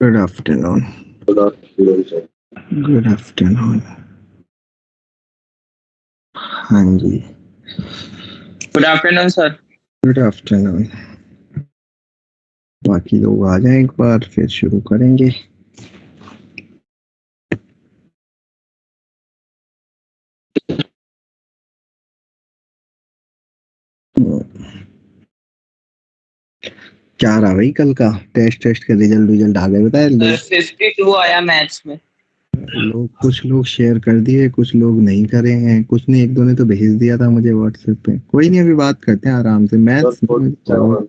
Good afternoon. Good afternoon. हाँ जी, good afternoon sir. Good afternoon. बाकी लोग आ जाएं एक बार, फिर शुरू करेंगे। क्या रहा भाई कल का टेस्ट का रिजल्ट आ गए? बताए लोग 52 आया मैथ्स में। कुछ लोग शेयर कर दिए, कुछ लोग नहीं करे हैं, कुछ ने, एक दो ने तो भेज दिया था मुझे व्हाट्सएप पे। कोई नहीं, अभी बात करते हैं आराम से। मैथ्स 52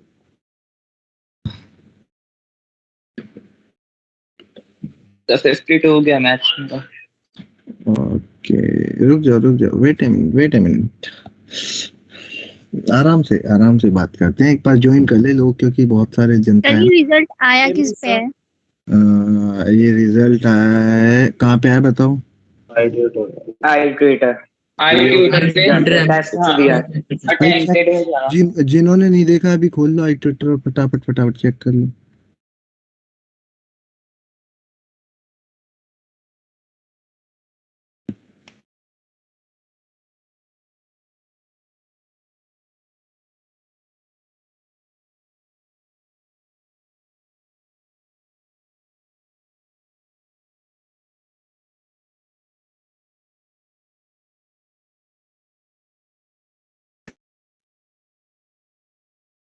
हो गया मैथ्स में। ओके, रुक जाओ, वेट ए मिनट। आराम से बात करते हैं। एक बार ज्वाइन कर ले लोग, क्योंकि बहुत सारे जनता है। रिजल्ट आया किस पे है? ये रिजल्ट आया है, कहाँ पे आया बताओ? जिन्होंने नहीं देखा अभी खोल लो आई ट्विटर और फटाफट चेक कर लो।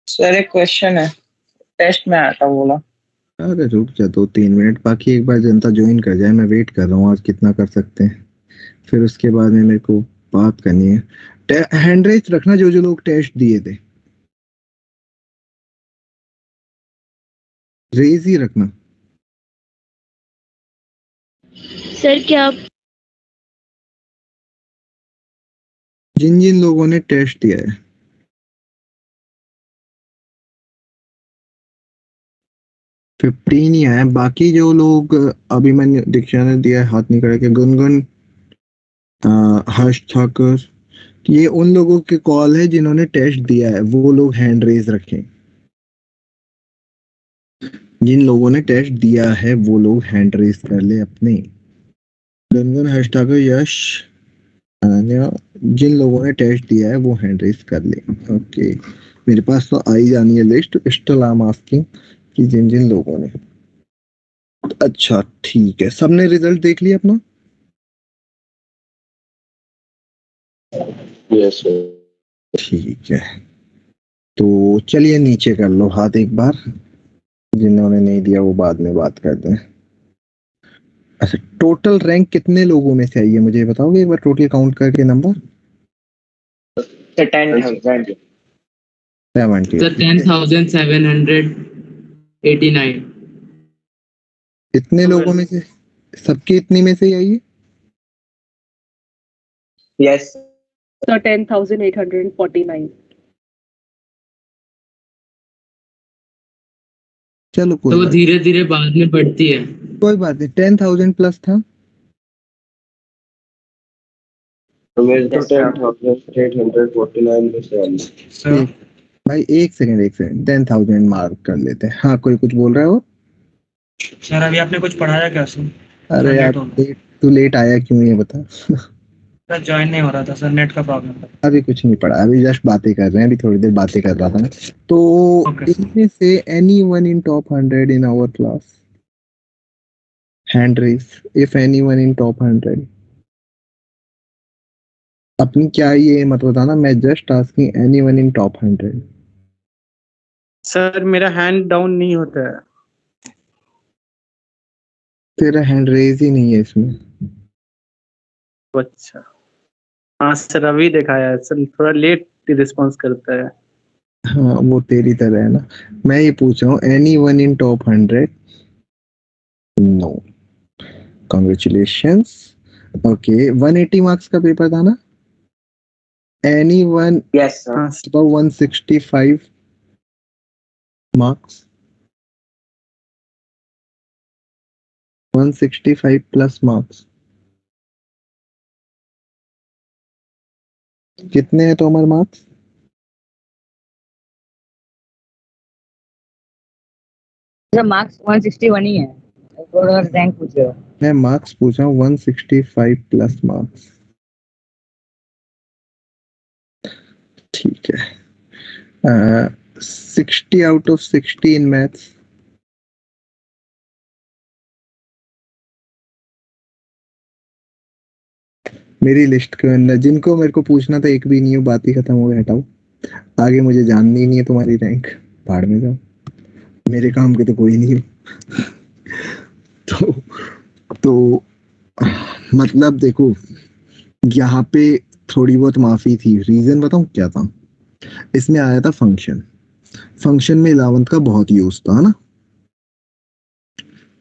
सर एक क्वेश्चन है, टेस्ट में आया था बोला। अरे रुक जा 2-3 मिनट, बाकी एक बार जनता ज्वाइन कर जाए। मैं वेट कर रहा हूँ आज कितना कर सकते हैं, फिर उसके बाद में मेरे को बात करनी है। हैंड रेज रखना जो लोग टेस्ट दिए थे, रेज ही रखना। सर क्या जिन लोगों ने टेस्ट दिया है। $15 ही आया। बाकी जो लोग अभी मैंने डिक्शनरी दिया है, हाथ नहीं करके, गुनगुन, हर्ष ठाकुर, ये उन लोगों की कॉल है जिन्होंने टेस्ट दिया है। वो लोग हैंड रेज रखें। जिन लोगों ने टेस्ट दिया है वो लोग हैंड रेज कर ले अपने। गुनगुन, हर्ष ठाकुर, यश, अनन्या, जिन लोगों ने टेस्ट दिया है वो हैंड रेज कर ले। ओके, मेरे पास तो आई जानी है list. Still I am asking कि जिन लोगों ने। अच्छा ठीक है, सबने रिजल्ट देख लिया अपना? Yes sir. ठीक है, तो चलिए नीचे कर लो हाथ एक बार। जिन्होंने नहीं दिया वो बाद में बात करते हैं। अच्छा, टोटल रैंक कितने लोगों में से आई है मुझे बताओगे एक बार, टोटल काउंट करके नंबर? 10,000। 70। सर 10,789। इतने लोगों में से, सबके इतनी में से ही आई है? Yes sir 10,849। चलो तो वो धीरे धीरे बाद में बढ़ती है। कोई बात नहीं। 10,000 प्लस था। तो मेरे तो 10,849 में से आई। भाई एक सेकंड 10,000 मार्क कर लेते हैं। हाँ, कोई कुछ बोल रहा है वो? सर अभी आपने कुछ पढ़ाया क्या सर? अरे यार तू लेट आया क्यों, ये बता। सर ज्वाइन नहीं हो रहा था सर, नेट का प्रॉब्लम था। अभी कुछ नहीं पढ़ा, अभी जस्ट बातें कर रहे हैं। अभी थोड़ी देर बातें कर रहा था मैं। तो इनमें से anyone in top 100 in our class, hand raise if anyone in top 100। अपनी क्या ये मत बताना, मैं just asking anyone in top 100। Sir मेरा हैंड डाउन नहीं होता है। तेरा हैंड रेज ही नहीं है इसमें। अच्छा हाँ सर, अभी दिखाया है सर, थोड़ा लेट रिस्पॉन्स करता है। हाँ, वो तेरी तरह है ना। मैं ये पूछ रहा हूँ anyone in top 100। No, congratulations. Okay, 180 marks का पेपर था ना? Anyone yes sir. 165 marks, 165 plus marks. कितने हैं तुम्हारे मार्क्स? मार्क्स 161 ही है। रैंक पूछ रहे हो? मैं मार्क्स पूछा हूँ 165 प्लस मार्क्स। ठीक है। 60 आउट ऑफ 60 इन मैथ्स। मेरी लिस्ट के अंदर जिनको मेरे को पूछना था एक भी नहीं हो, बात ही खत्म हो गया, हटाओ। आगे मुझे जाननी नहीं है तुम्हारी रैंक, भाड़ में जाओ, मेरे काम के तो कोई नहीं हो। तो मतलब देखो, यहाँ पे थोड़ी बहुत माफी थी। रीजन बताऊं क्या था? इसमें आया था फंक्शन। फंक्शन में 11th का बहुत यूज था ना,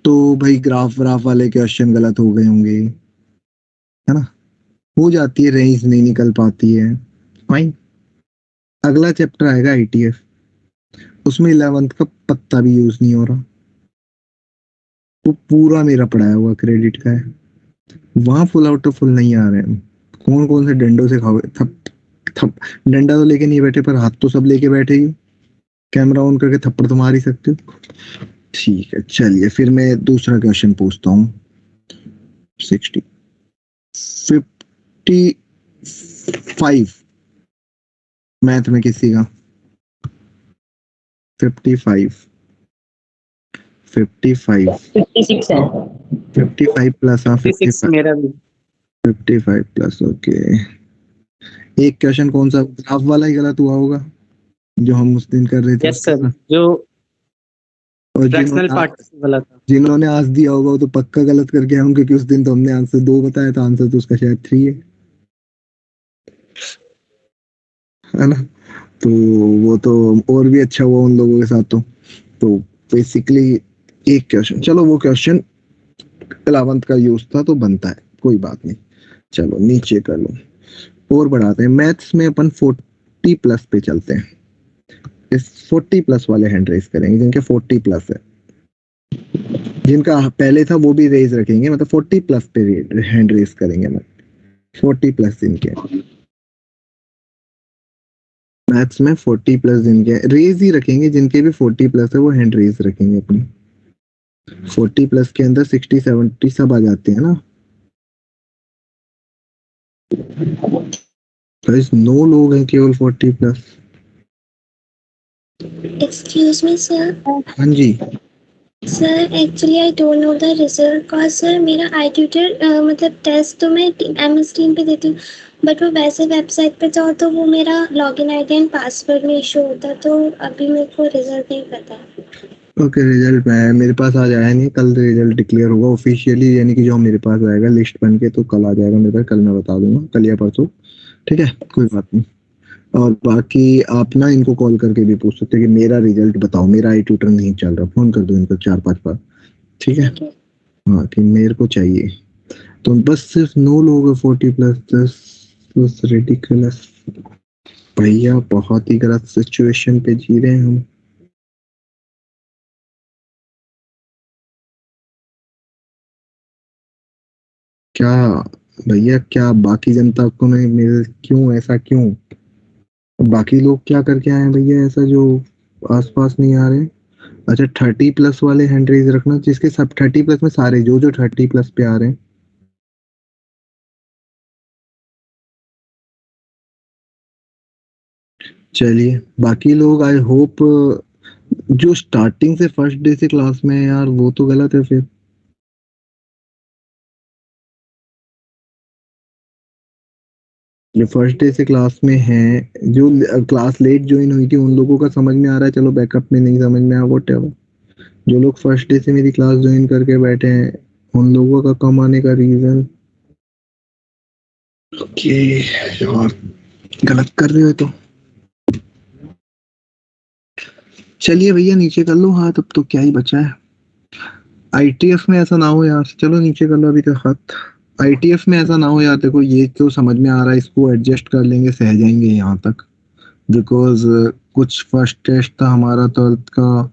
तो भाई ग्राफ व्राफ वाले क्वेश्चन गलत हो गए होंगे, है ना, हो जाती है, रेंज नहीं निकल पाती है, फाइन। अगला चैप्टर आएगा ITF, उसमें 11th का पत्ता भी यूज नहीं हो रहा, वो पूरा मेरा पढ़ाया हुआ क्रेडिट का है, वहां फुल आउट ऑफ फुल नहीं आ रहे हैं। कौन कौन से डंडों से खाओगे? थप थप, डंडा तो लेके नहीं बैठे पर हाथ तो सब लेके बैठे ही। कैमरा ऑन करके थप्पड़ तो मार ही सकते हो। ठीक है, चलिए फिर मैं दूसरा क्वेश्चन पूछता हूँ। 55 मैथ में किसी का 55 56 है। 55 प्लस, हाँ 56 मेरा भी। 55 प्लस, ओके। एक क्वेश्चन कौन सा ग्राफ वाला ही गलत हुआ होगा जो हम उस दिन कर रहे थे? यस सर, जो और फ्रैक्शनल पार्ट वाला था। जिन्होंने आज दिया होगा वो तो पक्का गलत करके आए होंगे, क्योंकि उस दिन तो हमने आंसर 2 बताया था, आंसर तो उसका शायद 3 है ना। तो वो तो और भी अच्छा हुआ उन लोगों के साथ। तो बेसिकली एक क्वेश्चन, चलो वो क्वेश्चन 11th का यूज था तो बनता है, कोई बात नहीं। चलो नीचे कर लो और बढ़ाते हैं। मैथ्स में अपन 40 प्लस पे चलते हैं। इस 40 प्लस वाले हैंड रेज करेंगे जिनके 40 प्लस है, जिनका पहले था वो भी रेज रखेंगे, मतलब 40 प्लस पे हैंड रेज करेंगे। मैं 40 प्लस जिनके मैथ्स में 40 प्लस जिनके रेज ही रखेंगे, जिनके भी 40 प्लस है वो हैंड रेज रखेंगे अपनी। 40 प्लस के अंदर 60 70 सब आ जाते हैं ना। गाइस 9 लोग हैं केवल 40 प्लस। Excuse me, sir. हाँ जी, Sir, actually I don't know the result cause sir मेरा iTutor मतलब टेस्ट तो मैं MS Team पे देती हूँ, बट वो वैसे वेबसाइट पे जाओ तो वो मेरा लॉगिन ID एंड पासवर्ड में इशू होता है, तो अभी मेरे को रिजल्ट नहीं पता। ओके। रिजल्ट मेरे पास आज आया नहीं, कल रिजल्ट डिक्लेयर होगा ऑफिशियली, यानी कि जो मेरे पास आएगा लिस्ट बन के तो कल आ जाएगा मेरे पास, कल मैं बता दूंगा, कल या परसों। ठीक है, कोई बात नहीं। और बाकी आप ना इनको कॉल करके भी पूछ सकते हैं कि मेरा रिजल्ट बताओ, मेरा iTutor नहीं चल रहा, फोन कर दो इनको 4-5 बार। ठीक है, हाँ, कि मेरे को चाहिए। तो बस सिर्फ 9 लोग 40 प्लस, रिडिकुलस भैया, बहुत ही गलत सिचुएशन पे जी रहे हैं हम। क्या भैया, क्या बाकी जनता को मैं मेरे क्यों ऐसा क्यों? बाकी लोग क्या करके आए हैं भैया ऐसा जो आसपास नहीं आ रहे? अच्छा, 30 प्लस वाले हैंड रेज रखना, जिसके सब 30 प्लस में सारे जो 30 प्लस पे आ रहे हैं। चलिए बाकी लोग, आई होप जो स्टार्टिंग से फर्स्ट डे से क्लास में है यार, वो तो गलत है फिर। जो फर्स्ट डे से क्लास में है, जो क्लास लेट ज्वाइन हुई थी उन लोगों का समझ में आ रहा है, चलो बैकअप में नहीं समझ में आया, व्हाटएवर। जो लोग फर्स्ट डे से मेरी क्लास ज्वाइन करके बैठे हैं उन लोगों का कम आने का रीजन, ओके यार, गलत कर रहे हो तो चलिए भैया नीचे कर लो हाथ, अब तो क्या ही बचा है। ITF में ऐसा ना हो यार, चलो नीचे कर लो अभी तक हाथ। ITF में ऐसा ना हो यार, देखो ये तो समझ में आ रहा है, इसको एडजस्ट कर लेंगे, सह जाएंगे यहाँ तक, बिकॉज कुछ फर्स्ट टेस्ट था हमारा 12th का,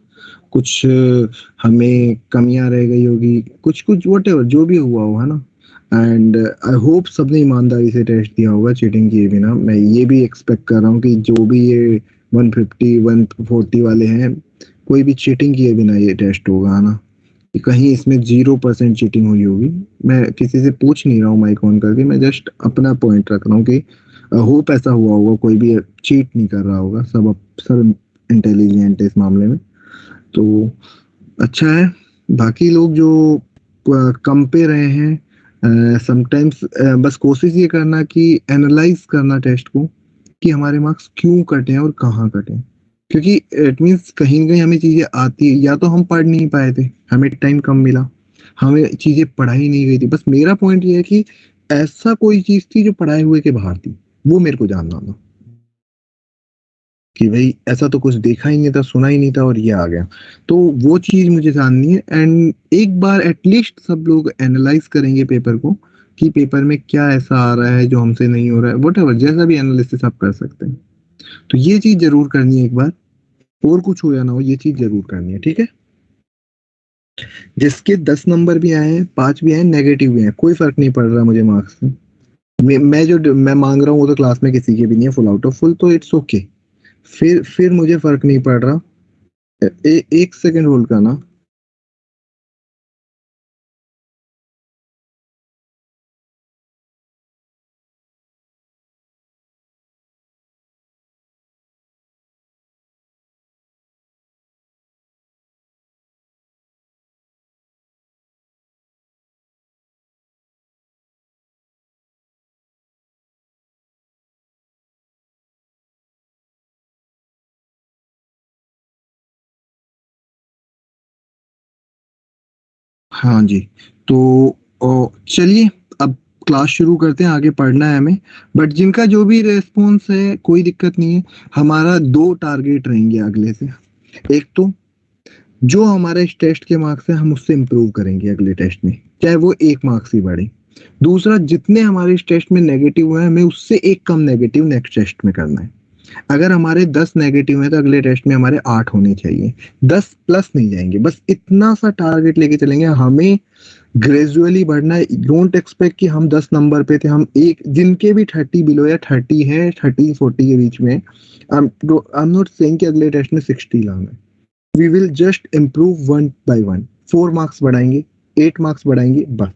कुछ हमें कमियां रह गई होगी, कुछ कुछ व्हाटएवर जो भी हुआ हो, है ना। एंड आई होप सबने ईमानदारी से टेस्ट दिया होगा चीटिंग किए बिना। मैं ये भी एक्सपेक्ट कर रहा हूँ कि जो भी ये 150 140 वाले हैं, कोई भी चीटिंग किए बिना ये टेस्ट होगा, है ना। कि कहीं इसमें 0% चीटिंग हुई होगी। मैं किसी से पूछ नहीं रहा हूँ माइक ऑन करके, मैं जस्ट अपना पॉइंट रख रहा हूँ कि होप ऐसा हुआ होगा, कोई भी चीट नहीं कर रहा होगा, सब इंटेलिजेंट है इस मामले में, तो अच्छा है। बाकी लोग जो कम पे रहे हैं, समटाइम्स बस कोशिश ये करना कि एनालाइज करना टेस्ट को कि हमारे मार्क्स क्यों कटे हैं और कहाँ कटे हैं, क्योंकि इट मीन्स कहीं ना कहीं हमें चीजें आती है, या तो हम पढ़ नहीं पाए थे, हमें टाइम कम मिला, हमें चीजें पढ़ाई नहीं गई थी। बस मेरा पॉइंट ये है कि ऐसा कोई चीज थी जो पढ़ाए हुए के बाहर थी, वो मेरे को जानना था कि भाई ऐसा तो कुछ देखा ही नहीं था, सुना ही नहीं था और ये आ गया, तो वो चीज मुझे जाननी है। एंड एक बार एटलीस्ट सब लोग एनालाइज करेंगे पेपर को कि पेपर में क्या ऐसा आ रहा है जो हमसे नहीं हो रहा है, वट जैसा भी एनालिसिस आप कर सकते हैं, तो ये चीज जरूर करनी है एक बार, और कुछ हो या ना हो ये चीज जरूर करनी है, ठीक है। जिसके 10 नंबर भी आए हैं, 5 भी आए, नेगेटिव भी आए, कोई फर्क नहीं पड़ रहा मुझे मार्क्स से। मैं मांग रहा हूँ वो तो क्लास में किसी के भी नहीं है फुल आउट ऑफ फुल, तो इट्स ओके। फिर मुझे फर्क नहीं पड़ रहा। एक सेकंड होल्ड करना। हाँ जी, तो चलिए अब क्लास शुरू करते हैं, आगे पढ़ना है हमें। बट जिनका जो भी रेस्पॉन्स है कोई दिक्कत नहीं है, हमारा 2 टारगेट रहेंगे अगले से। एक तो जो हमारे इस टेस्ट के मार्क्स है हम उससे इम्प्रूव करेंगे अगले टेस्ट में, चाहे वो 1 मार्क्स ही बढ़े। दूसरा, जितने हमारे इस टेस्ट में नेगेटिव हुए हैं हमें उससे 1 कम नेगेटिव नेक्स्ट टेस्ट में करना है। अगर हमारे 10 नेगेटिव हैं तो अगले टेस्ट में हमारे 8 होने चाहिए, 10 प्लस नहीं जाएंगे। बस इतना सा टारगेट लेके चलेंगे, हमें ग्रेजुअली बढ़ना है। डोंट एक्सपेक्ट कि हम 10 नंबर पे थे, हम एक जिनके भी 30 बिलो या 30 है, 30-40 के बीच में, आई एम नॉट सेइंग कि अगले टेस्ट में 60 लाना है। We will just improve 1 by 1, 4 marks बढ़ाएंगे, 8 मार्क्स बढ़ाएंगे, बस।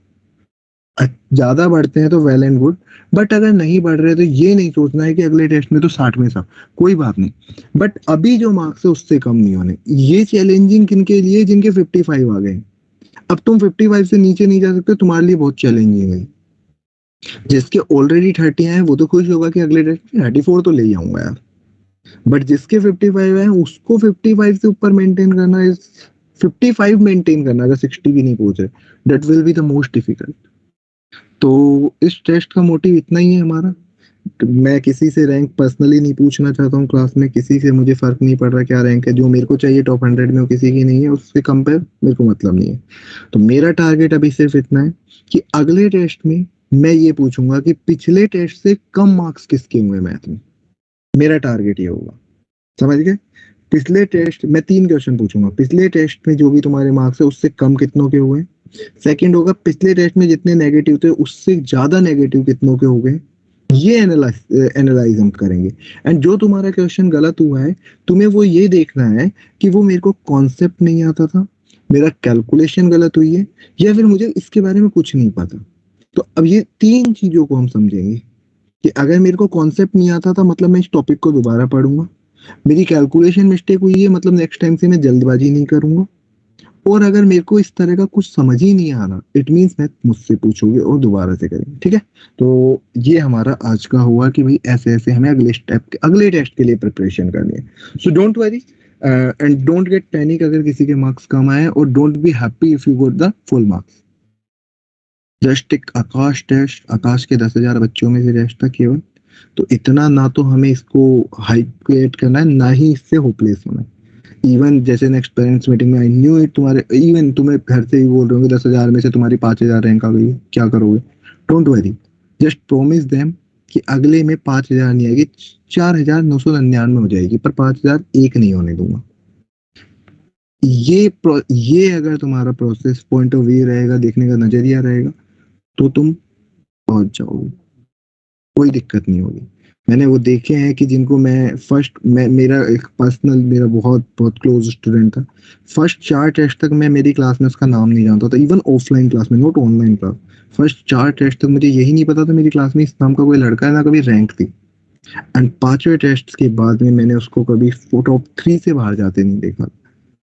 ज्यादा बढ़ते हैं तो वेल एंड गुड, बट अगर नहीं बढ़ रहे तो ये नहीं सोचना है कि अगले टेस्ट में तो 60 में 60, कोई बात नहीं, बट अभी जो मार्क्स है उससे कम नहीं होने। ये चैलेंजिंग किनके लिए, जिनके 55 आ गए। अब तुम 55 से नीचे नहीं जा सकते, तुम्हारे लिए बहुत चैलेंजिंग है। जिसके ऑलरेडी 30 आए वो तो खुश होगा कि अगले टेस्ट में 34 तो ले ही आऊंगा यार, बट जिसके 55 है उसको 55 से ऊपर मेंटेन करना, इज 55 मेंटेन करना, अगर 60 भी नहीं पहुंच रहे, that will be the most difficult. तो इस टेस्ट का मोटिव इतना ही है हमारा। मैं किसी से रैंक पर्सनली नहीं पूछना चाहता हूँ क्लास में, किसी से मुझे फर्क नहीं पड़ रहा क्या रैंक है, जो मेरे को चाहिए टॉप 100 में वो किसी की नहीं है, उससे कंपेयर मेरे को मतलब नहीं है। तो मेरा टारगेट अभी सिर्फ इतना है कि अगले टेस्ट में मैं ये पूछूंगा कि पिछले टेस्ट से कम मार्क्स किसके हुए मैथ में, मेरा टारगेट ये होगा, समझ गए। पिछले टेस्ट मैं 3 क्वेश्चन पूछूंगा, पिछले टेस्ट में जो भी तुम्हारे मार्क्स है उससे कम कितनों के हुए। सेकंड होगा पिछले टेस्ट में जितने नेगेटिव थे उससे ज्यादा नेगेटिव कितनों के हो गए, ये एनालाइज हम करेंगे। एंड जो तुम्हारा क्वेश्चन गलत हुआ है, तुम्हें वो ये देखना है कि वो मेरे को कॉन्सेप्ट नहीं आता था, मेरा कैलकुलेशन गलत हुई है, या फिर मुझे इसके बारे में कुछ नहीं पता। तो अब ये 3 चीजों को हम समझेंगे कि अगर मेरे को कॉन्सेप्ट नहीं आता था मतलब मैं इस टॉपिक को दोबारा पढ़ूंगा, मेरी कैलकुलेशन मिस्टेक हुई है मतलब नेक्स्ट टाइम से मैं जल्दबाजी नहीं करूंगा, और अगर मेरे को इस तरह का कुछ समझ ही नहीं आ रहा इट मीन्स मैं मुझसे पूछोगे और दोबारा से करेंगे, ठीक है। तो ये हमारा आज का हुआ कि भाई ऐसे ऐसे हमें अगले टेस्ट के लिए प्रिपरेशन करनी है। So don't worry and don't get panic अगर किसी के मार्क्स कम आए, और don't be happy if you got the full marks. Just एक आकाश टेस्ट, आकाश के 10,000 बच्चों में से टेस्ट था केवल, तो इतना ना तो हमें इसको हाइप क्रिएट करना है, ना ही इससे होपलेस होना है। इवन जैसे नेक्स्ट पेरेंट्स मीटिंग में आई न्यू इट, तुम्हारे इवन तुम्हें घर से ही बोल रहे होंगे 10,000 में से तुम्हारी 5,000 रैंक आ गई, क्या करोगे। Don't worry, just promise them कि अगले में 5,000 नहीं आएगी, 4,999 हो जाएगी, पर 5,000 एक नहीं होने दूंगा। ये अगर तुम्हारा प्रोसेस पॉइंट ऑफ व्यू रहेगा, देखने का नजरिया रहेगा, तो तुम पहुंच जाओगे, कोई दिक्कत नहीं होगी। मैंने वो देखे हैं कि जिनको मैं मेरा एक पर्सनल मेरा बहुत बहुत क्लोज स्टूडेंट था, फर्स्ट 4 टेस्ट तक मैं मेरी क्लास में उसका नाम नहीं जानता था, इवन ऑफलाइन क्लास में, not online class. First 4 test तक मुझे यही नहीं पता था मेरी क्लास में इस नाम का कोई लड़का है, ना कभी रैंक थी। एंड 5वें टेस्ट के बाद में मैंने उसको कभी टॉप 3 से बाहर जाते नहीं देखा।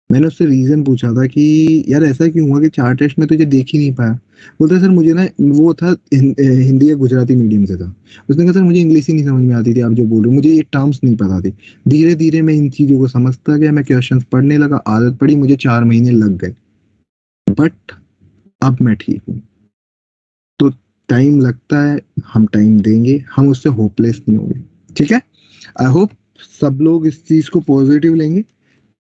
मैंने उससे रीजन पूछा था कि यार ऐसा क्यों हुआ कि 4 टेस्ट में तुझे देख ही नहीं पाया। बोलता सर मुझे ना, वो था हिंदी या गुजराती मीडियम से था, उसने कहा सर मुझे इंग्लिश ही नहीं समझ में आती थी, आप जो बोल रहे हो मुझे ये टर्म्स नहीं पता थे। धीरे धीरे मैं इन चीजों को समझता गया, मैं क्वेश्चंस पढ़ने लगा, आदत पड़ी, मुझे 4 महीने लग गए, बट अब मैं ठीक हूँ। तो टाइम लगता है, हम टाइम देंगे, हम उससे होपलेस नहीं होंगे, ठीक है। आई होप सब लोग इस चीज को पॉजिटिव लेंगे।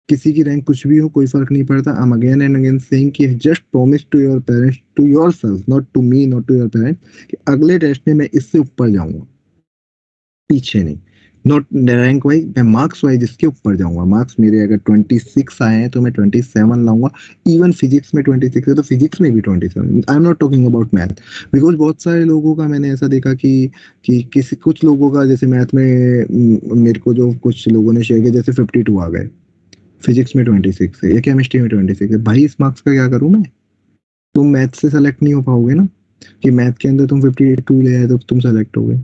किसी की रैंक कुछ भी हो, कोई फर्क नहीं पड़ता। I am again and again saying कि just promise to your parents, to yourself, not to me, not to your parents, कि अगले टेस्ट में मैं इससे ऊपर जाऊंगा, पीछे नहीं। नॉट रैंक वाइज, मैं मार्क्स वाइज इसके ऊपर जाऊंगा। मार्क्स मेरे अगर 26 आए हैं तो मैं 27 लाऊंगा। इवन फिजिक्स में 26 है तो फिजिक्स में भी 27। I am not talking about math, because बहुत सारे लोगों का मैंने ऐसा देखा कि किसी कुछ लोगों का, जैसे मैथ में मेरे को जो कुछ लोगों ने शेयर किया, जैसे 52 आ गए, फिजिक्स में 26 है या केमिस्ट्री में 26 है। भाई इस मार्क्स का क्या करूं मैं? तुम मैथ से सेलेक्ट नहीं हो पाओगे ना, कि मैथ के अंदर तुम 52 ले आए तो तुम सेलेक्ट हो गए।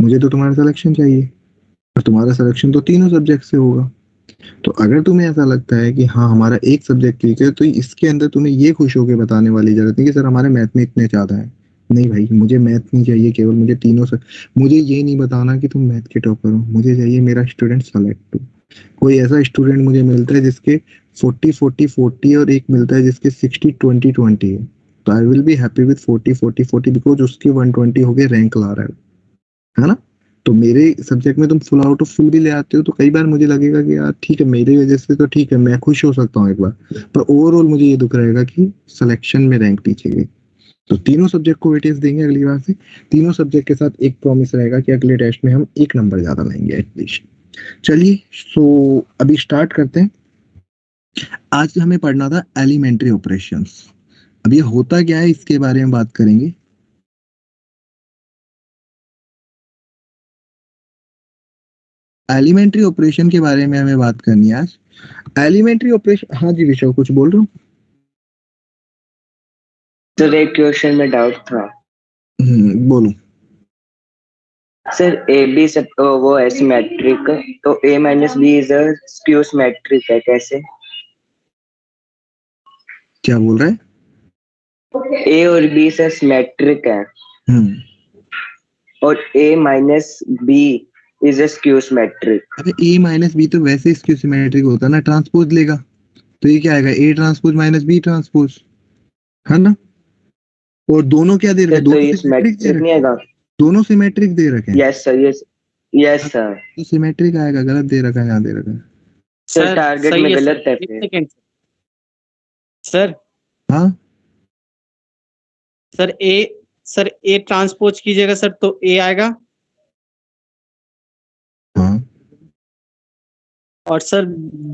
मुझे तो तुम्हारा सिलेक्शन चाहिए, और तुम्हारा सिलेक्शन तो तीनों सब्जेक्ट से होगा। तो अगर तुम्हें ऐसा लगता है कि हाँ हमारा एक सब्जेक्ट ठीक है, तो इसके अंदर तुम्हें ये खुश होकर बताने वाली जरूरत नहीं कि सर हमारे मैथ में इतने ज्यादा है। नहीं भाई, मुझे मैथ नहीं चाहिए केवल, मुझे तीनों से, मुझे ये नहीं बताना कि तुम मैथ के टॉपर हो, मुझे चाहिए मेरा स्टूडेंट सेलेक्ट हो। कोई ऐसा स्टूडेंट मुझे मिलता है जिसके 40-40-40 और एक मिलता है जिसके 60-20-20 है, तो I will be happy with 40-40-40, because उसके 120 हो गए, रैंक ला रहा है ना। तो मेरे सब्जेक्ट में तुम फुल आउट ऑफ फुल भी ले आते हो तो कई बार मुझे लगेगा कि यार ठीक है, मेरी वजह से तो ठीक है, मैं खुश हो सकता हूँ एक बार, पर ओवरऑल मुझे ये दुख रहेगा कि सिलेक्शन में रैंक पीछे गई। तो तीनों सब्जेक्ट को वेटेज देंगे अगली बार से। तीनों सब्जेक्ट के साथ एक प्रॉमिस रहेगा कि अगले टेस्ट में हम 1 नंबर ज्यादा लाएंगे एटलीस्ट। चलिए, सो अभी स्टार्ट करते हैं। आज हमें पढ़ना था एलिमेंट्री ऑपरेशंस। अब ये होता क्या है इसके बारे में बात करेंगे। एलिमेंट्री ऑपरेशन के बारे में हमें बात करनी है आज। एलिमेंट्री ऑपरेशन, हाँ जी विशव कुछ बोल रहे हो? सर एक क्वेश्चन में डाउट था बोलो। सर, ए बी सब वो है सिमेट्रिक, तो a minus B is a skew symmetric है, कैसे? क्या बोल रहे हैं? a और b से सिमेट्रिक है और a minus b is a skew symmetric. अरे a माइनस बी तो वैसे स्क्यू सिमेट्रिक होता है ना, ट्रांसपोज लेगा तो ये क्या आएगा, a transpose minus B transpose, है ना। और दोनों क्या दे रखे हैं? तो दोनों ये सिमेट्रिक दे सिमेट्रिक नहीं रखे हैं। आएगा? दोनों सिमेट्रिक दे रखे हैं। Yes sir, yes sir. तो सिमेट्रिक आएगा, गलत दे रखा है, यहाँ दे रखा है। सर टारगेट में गलत है एक फिर। Second sir. हाँ सर ए ट्रांसपोज कीजिएगा सर, तो ए आएगा। हाँ और सर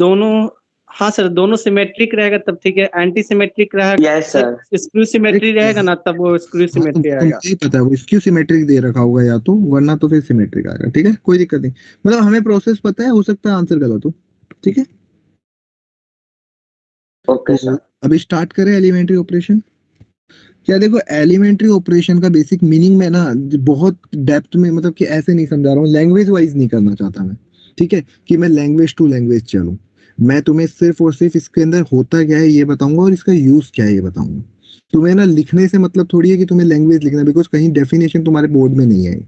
दोनों, हाँ सर दोनों सिमेट्रिक रहेगा तब ठीक है। एंटी सिमेट्रिक रहेगा यस सर। स्क्रू सिमेट्री रहेगा ना, तब वो स्क्रू सिमेट्री तो आएगा। मुझे ही पता है वो स्क्यू सिमेट्रिक दे रखा होगा या तो, वरना तो फिर सिमेट्रिक आएगा। ठीक है, कोई दिक्कत नहीं, मतलब हमें प्रोसेस पता है, हो सकता है आंसर गलत हो। ठीक है, ओके तो सर। अभी स्टार्ट करें एलिमेंट्री ऑपरेशन। क्या देखो, एलिमेंट्री ऑपरेशन का बेसिक मीनिंग में ना बहुत डेप्थ में, मतलब कि ऐसे नहीं समझा रहा हूँ, लैंग्वेज वाइज नहीं करना चाहता मैं। ठीक है, कि मैं लैंग्वेज टू लैंग्वेज चलूं। मैं तुम्हें सिर्फ और सिर्फ इसके अंदर होता क्या है ये बताऊंगा और इसका यूज क्या है ये बताऊंगा। तुम्हें ना लिखने से मतलब थोड़ी है कि तुम्हें लैंग्वेज लिखना, बिकॉज कहीं डेफिनेशन तुम्हारे बोर्ड में नहीं है,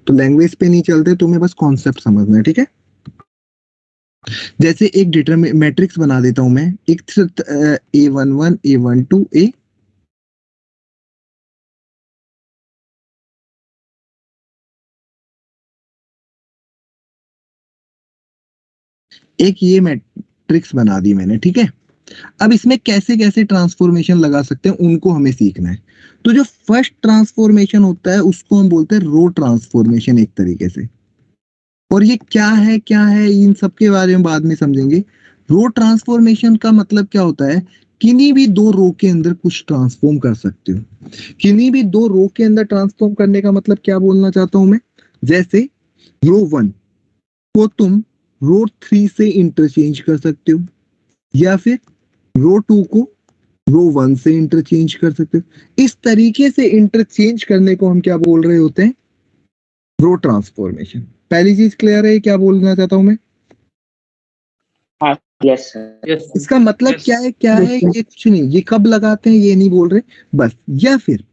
तो लैंग्वेज पे नहीं चलते, तुम्हें बस कॉन्सेप्ट समझना है। ठीक है, जैसे एक मैट्रिक्स बना देता हूं मैं, एक A11 A12 A, एक ये मैट्रिक्स बना दी मैंने। ठीक है, अब इसमें कैसे कैसे ट्रांसफॉर्मेशन लगा सकते हैं उनको हमें सीखना है। तो जो फर्स्ट ट्रांसफॉर्मेशन होता है उसको हम बोलते हैं रो ट्रांसफॉर्मेशन एक तरीके से। और ये क्या है इन सब के बारे में बाद में समझेंगे। रो ट्रांसफॉर्मेशन का मतलब क्या होता है, किन्हीं भी दो रो के अंदर कुछ ट्रांसफॉर्म कर सकते हो। किन्हीं भी दो रो के अंदर ट्रांसफॉर्म करने का मतलब क्या बोलना चाहता हूं मैं, जैसे रो 1 को तुम रो 3 से इंटरचेंज कर सकते हो, या फिर रो 2 को रो 1 से इंटरचेंज कर सकते हो। इस तरीके से इंटरचेंज करने को हम क्या बोल रहे होते हैं? रो ट्रांसफॉर्मेशन। पहली चीज क्लियर है क्या बोलना चाहता हूं मैं? Yes sir. यस इसका मतलब क्या है ये कुछ नहीं, ये कब लगाते हैं ये नहीं बोल रहे बस। या फिर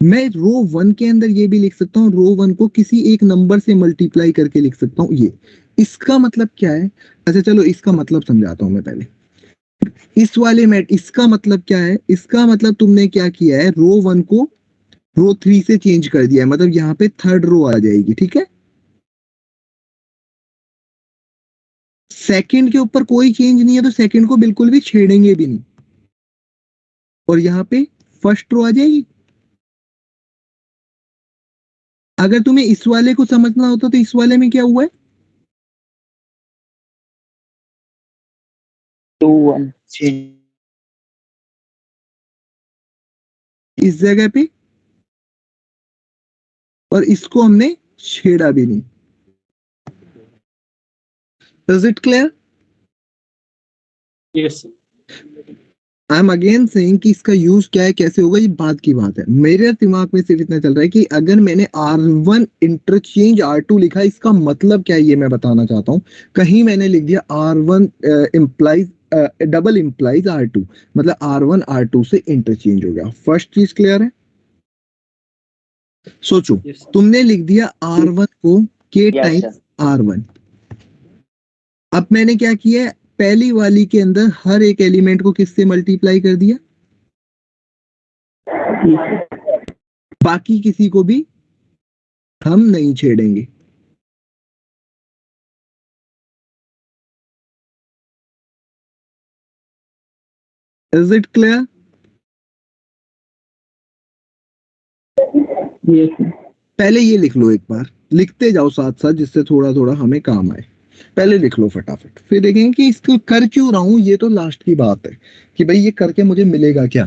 मैं रो 1 के अंदर ये भी लिख सकता हूँ, रो 1 को किसी एक नंबर से मल्टीप्लाई करके लिख सकता हूँ ये। इसका मतलब क्या है? अच्छा चलो इसका मतलब समझाता हूं मैं पहले। इस वाले में इसका मतलब क्या है? इसका मतलब तुमने क्या किया है, रो 1 को रो 3 से चेंज कर दिया है, मतलब यहाँ पे थर्ड रो आ जाएगी, ठीक है। सेकंड के ऊपर कोई चेंज नहीं है तो सेकंड को बिल्कुल भी छेड़ेंगे भी नहीं, और यहाँ पे फर्स्ट रो आ जाएगी। अगर तुम्हें इस वाले को समझना होता तो इस वाले में क्या हुआ है? 2 1 इस जगह पे, और इसको हमने छेड़ा भी नहीं। Is it clear? Yes I am again saying कि इसका यूज क्या है, कैसे होगा, ये बात की बात है। मेरे दिमाग में सिर्फ इतना चल रहा है कि अगर मैंने R1 इंटरचेंज R2 लिखा, इसका मतलब क्या है ये मैं बताना चाहता हूँ। कहीं मैंने लिख दिया R1 implies double implies R2, मतलब R1 R2 से इंटरचेंज हो गया। फर्स्ट चीज क्लियर है? सोचो, यस तुमने लिख दिया R1 को K Yes, टाइम्स R1। अब मैंने क्या किया है, पहली वाली के अंदर हर एक एलिमेंट को किससे मल्टीप्लाई कर दिया, बाकी किसी को भी हम नहीं छेड़ेंगे। Is it clear? पहले ये लिख लो, एक बार लिखते जाओ साथ साथ, जिससे थोड़ा थोड़ा हमें काम आए। पहले लिख लो फटाफट, फिर देखेंगे कि इसको कर क्यों रहा हूं। ये तो लास्ट की बात है कि भाई ये करके मुझे मिलेगा क्या।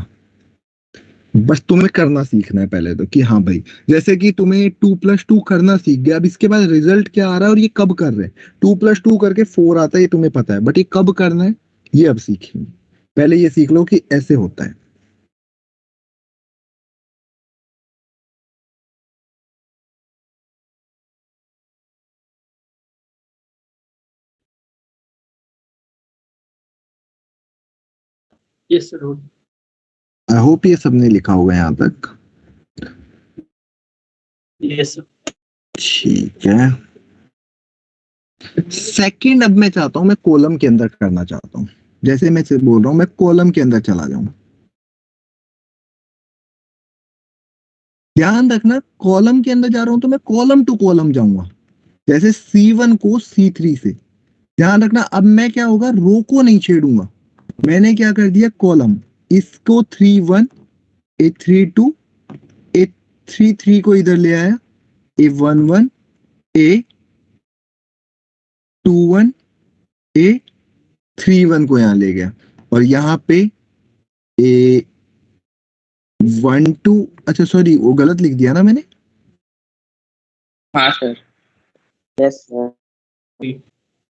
बस तुम्हें करना सीखना है पहले तो, कि हाँ भाई, जैसे कि तुम्हें 2+2 करना सीख गया, अब इसके बाद रिजल्ट क्या आ रहा है और ये कब कर रहे हैं। 2+2 करके 4 आता है, ये तुम्हें पता है, बट ये कब करना है ये अब सीखेंगे। पहले ये सीख लो कि ऐसे होता है। Yes sir. आई होप ये सबने लिखा होगा यहाँ तक। Yes sir. ठीक है, सेकंड अब मैं चाहता हूं, मैं कॉलम के अंदर करना चाहता हूं। जैसे मैं से बोल रहा हूं, मैं कॉलम के अंदर चला जाऊं। ध्यान रखना, कॉलम के अंदर जा रहा हूं तो मैं कॉलम टू कॉलम जाऊंगा, जैसे C1 को C3 से। ध्यान रखना, अब मैं क्या होगा, रो को नहीं छेड़ूंगा। मैंने क्या कर दिया, कॉलम, इसको 3 1 A 3 2 A 3 3 को इधर ले आया, A 1 1 A 2 1 A 3 1 को यहां ले गया, और यहाँ पे A 1 2, अच्छा सॉरी वो गलत लिख दिया ना मैंने। हाँ सर। yes, sir.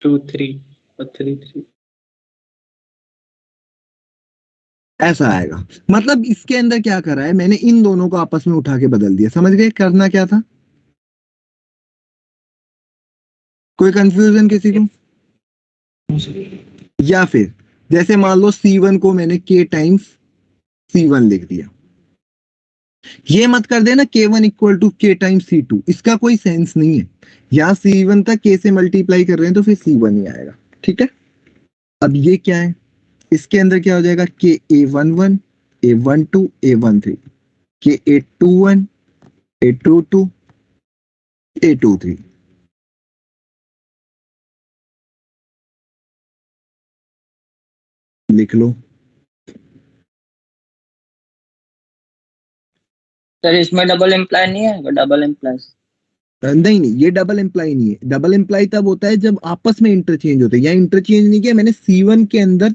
2 3 और 3 3। ऐसा आएगा, मतलब इसके अंदर क्या करा है मैंने, इन दोनों को आपस में उठा के बदल दिया। समझ गए करना क्या था? कोई कंफ्यूजन किसी को? या फिर जैसे मान लो C1 को मैंने K टाइम्स C1 लिख दिया, ये मत कर देना K1 equal to K times C2, इसका कोई सेंस नहीं है। यहाँ C1 तक K से मल्टीप्लाई कर रहे हैं तो फिर C1 ही आएगा, ठीक है। अब ये क्या है, इसके अंदर क्या हो जाएगा, K A 1 1 A 1 2 A 1 3 K A 2 1 A 2 2 A 2 3। लिख लो। सर इसमें डबल इम्प्लाई नहीं है, डबल इम्प्लाई। नहीं नहीं, ये डबल इम्प्लाई नहीं है। डबल इम्प्लाई तब होता है जब आपस में इंटरचेंज होते हैं। या इंटरचेंज नहीं किया मैंने, C1 के अंदर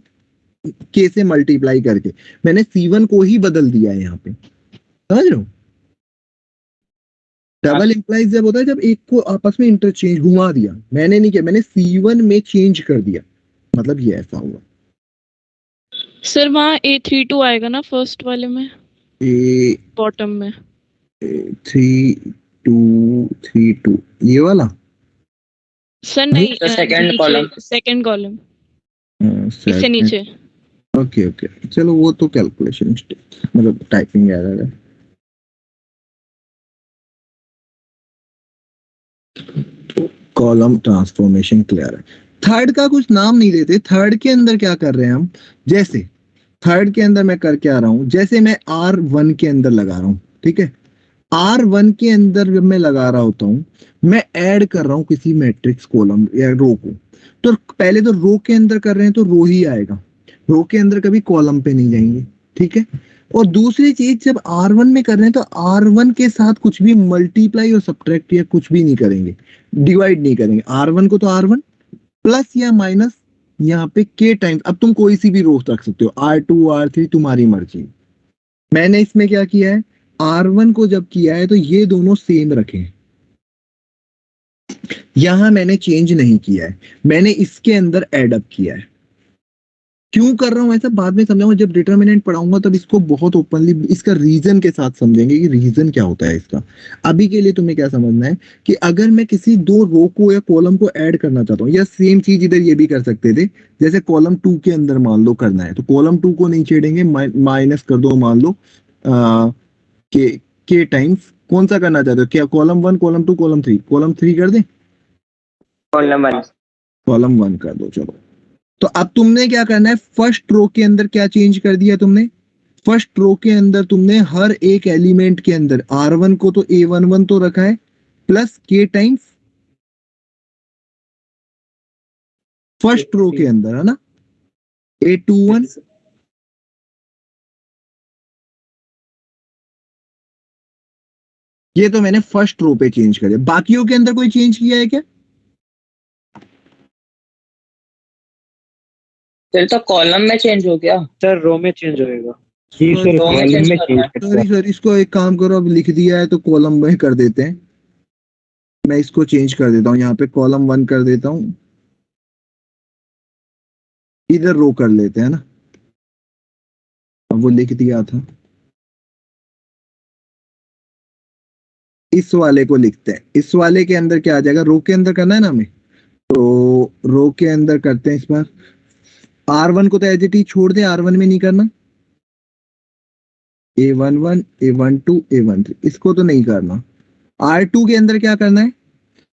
K से मल्टीप्लाई करके मैंने C1 को ही बदल दिया है यहाँ पे, समझ रहे हो। डबल इंप्लाइज जब होता है जब एक को आपस में इंटरचेंज घुमा दिया, मैंने नहीं किया, मैंने C1 में चेंज कर दिया, मतलब ये ऐसा हुआ। सर वहाँ A32 आएगा ना फर्स्ट वाले में, ए बॉटम में। 3232 ये वाला सर नहीं, The second column. Second column इससे second। नीचे। ओके ओके, चलो वो तो कैलकुलेशन मतलब टाइपिंग एरर है। कॉलम ट्रांसफॉर्मेशन क्लियर है। थर्ड का कुछ नाम नहीं देते, थर्ड के अंदर क्या कर रहे हैं हम, जैसे थर्ड के अंदर मैं करके आ रहा हूं, जैसे मैं R1 के अंदर लगा रहा हूं, ठीक है, R1 के अंदर जब मैं लगा रहा होता हूं, मैं ऐड कर रहा हूं किसी मैट्रिक्स कॉलम या रो को, तो पहले तो रो के अंदर कर रहे हैं तो रो ही आएगा, रो के अंदर कभी कॉलम पे नहीं जाएंगे, ठीक है। और दूसरी चीज जब R1 में कर रहे हैं तो R1 के साथ कुछ भी मल्टीप्लाई और सब्ट्रैक्ट या कुछ भी नहीं करेंगे, डिवाइड नहीं करेंगे, R1 को तो R1 प्लस या माइनस यहाँ पे K टाइम्स, अब तुम कोई सी भी रो रख सकते हो, R2 R3 तुम्हारी मर्जी। मैंने इसमें क्या किया है, R1 को जब किया है तो ये दोनों सेम रखे, यहां मैंने चेंज नहीं किया है, मैंने इसके अंदर एड अप किया है। क्यों कर रहा हूं ऐसा बाद में समझाऊंगा, जब डिटरमिनेंट पढ़ाऊंगा तब इसको बहुत ओपनली इसका रीजन के साथ समझेंगे कि रीजन क्या होता है इसका। अभी के लिए तुम्हें क्या समझना है कि अगर मैं किसी दो रो को या कॉलम को ऐड करना चाहता हूँ, या सेम चीज इधर ये भी कर सकते थे, जैसे कॉलम 2 के अंदर मान लो करना है तो कॉलम 2 को नहीं छेड़ेंगे, माइनस कर दो, मान लो के टाइम्स कौन सा करना चाहते हो, क्या कॉलम 1 कॉलम 2 कॉलम 3, कॉलम 3 कर दे, कॉलम 1 कॉलम 1 कर दो। चलो तो अब तुमने क्या करना है, फर्स्ट रो के अंदर क्या चेंज कर दिया तुमने, फर्स्ट रो के अंदर तुमने हर एक एलिमेंट के अंदर R1 को तो A11 तो रखा है plus K times first row के अंदर, है ना, A21 ये तो मैंने फर्स्ट रो पे चेंज कर दिया, बाकियों के अंदर कोई चेंज किया है क्या? फिर तो कॉलम में चेंज हो गया। सर रो में चेंज होएगा। जी सर, रो में चेंज करना है। सॉरी सर, इसको एक काम करो, अब लिख दिया है तो कॉलम में कर देते हैं, मैं इसको चेंज कर देता हूँ, यहाँ पे कॉलम 1 कर देता हूँ, इधर रो कर लेते हैं ना, अब वो लिख दिया था, इस वाले को लिखते हैं, इस वाले के अंदर क्या आ जाएगा, रो के अंदर करना है ना हमें, तो रो के अंदर करते हैं इस बार, R1 को तो एज इट इज छोड़ दे, R1 में नहीं करना, A11 A12 A13 इसको तो नहीं करना, R2 के अंदर क्या करना है,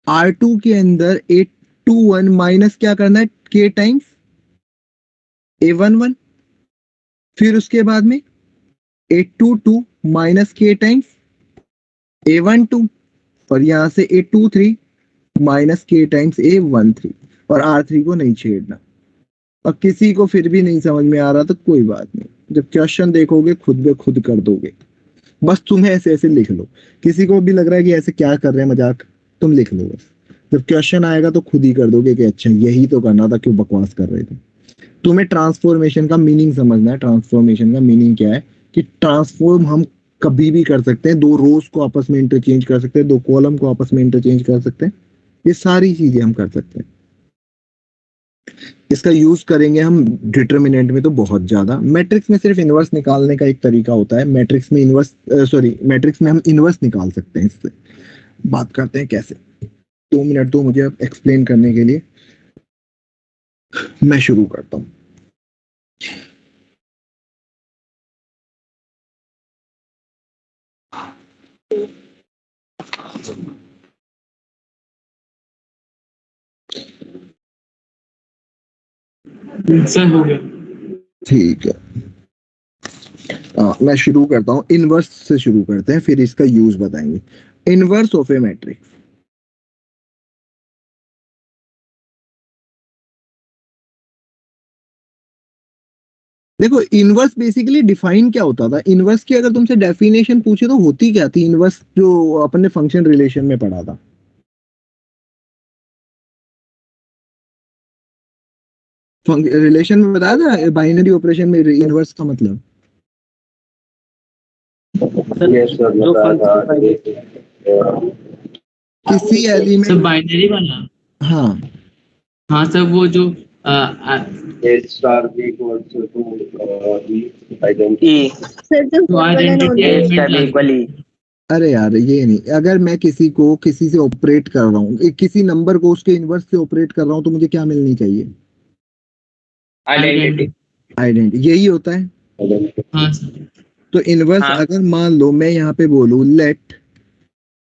R2 के अंदर A21 माइनस क्या करना है, K टाइम्स A11, फिर उसके बाद में A22 minus K times A12, और यहां से A23 minus K times A13, और R3 को नहीं छेड़ना। और किसी को फिर भी नहीं समझ में आ रहा तो कोई बात नहीं, जब क्वेश्चन देखोगे खुद ब खुद कर दोगे, बस तुम्हें ऐसे ऐसे लिख लो, किसी को भी लग रहा है कि ऐसे क्या कर रहे हैं मजाक, तुम लिख लो बस, जब क्वेश्चन आएगा तो खुद ही कर दोगे कि अच्छा यही तो करना था, क्यों बकवास कर रहे थे। तुम्हें ट्रांसफॉर्मेशन का मीनिंग समझना है, ट्रांसफॉर्मेशन का मीनिंग क्या है कि ट्रांसफॉर्म हम कभी भी कर सकते हैं, दो रोज को आपस में इंटरचेंज कर सकते हैं, दो कॉलम को आपस में इंटरचेंज कर सकते हैं, ये सारी चीजें हम कर सकते हैं। इसका यूज करेंगे हम डिटरमिनेंट में तो बहुत ज्यादा, मैट्रिक्स में सिर्फ इनवर्स निकालने का एक तरीका होता है, मैट्रिक्स में मैट्रिक्स में हम इनवर्स निकाल सकते हैं, इससे बात करते हैं कैसे। 2 मिनट दो मुझे अब एक्सप्लेन करने के लिए, मैं शुरू करता हूं। सर हो गया। ठीक है, मैं शुरू करता हूं, इनवर्स से शुरू करते हैं, फिर इसका यूज बताएंगे। इनवर्स ऑफ ए मैट्रिक्स, देखो इनवर्स बेसिकली डिफाइन क्या होता था, इनवर्स की अगर तुमसे डेफिनेशन पूछे तो होती क्या थी, इनवर्स जो अपन ने फंक्शन रिलेशन में पढ़ा था, रिलेशन में बताया था बाइनरी ऑपरेशन में इनवर्स का मतलब, जो फंक्शन किसी सर एलिमेंट, बाइनरी वाला। हाँ हाँ सर वो जो E सर जो तो वाला identity note A element step equal E. अरे यार ये नहीं, अगर मैं किसी से ऑपरेट कर रहा हूँ, किसी नंबर को उसके इनवर्स से ऑपरेट कर रहा हूँ, तो मुझे क्या मिलनी चाहिए? Identity. आइडेंटिटी, यही होता है। हाँ सर। तो इनवर्स हाँ। अगर मान लो मैं यहाँ पे बोलूँ लेट,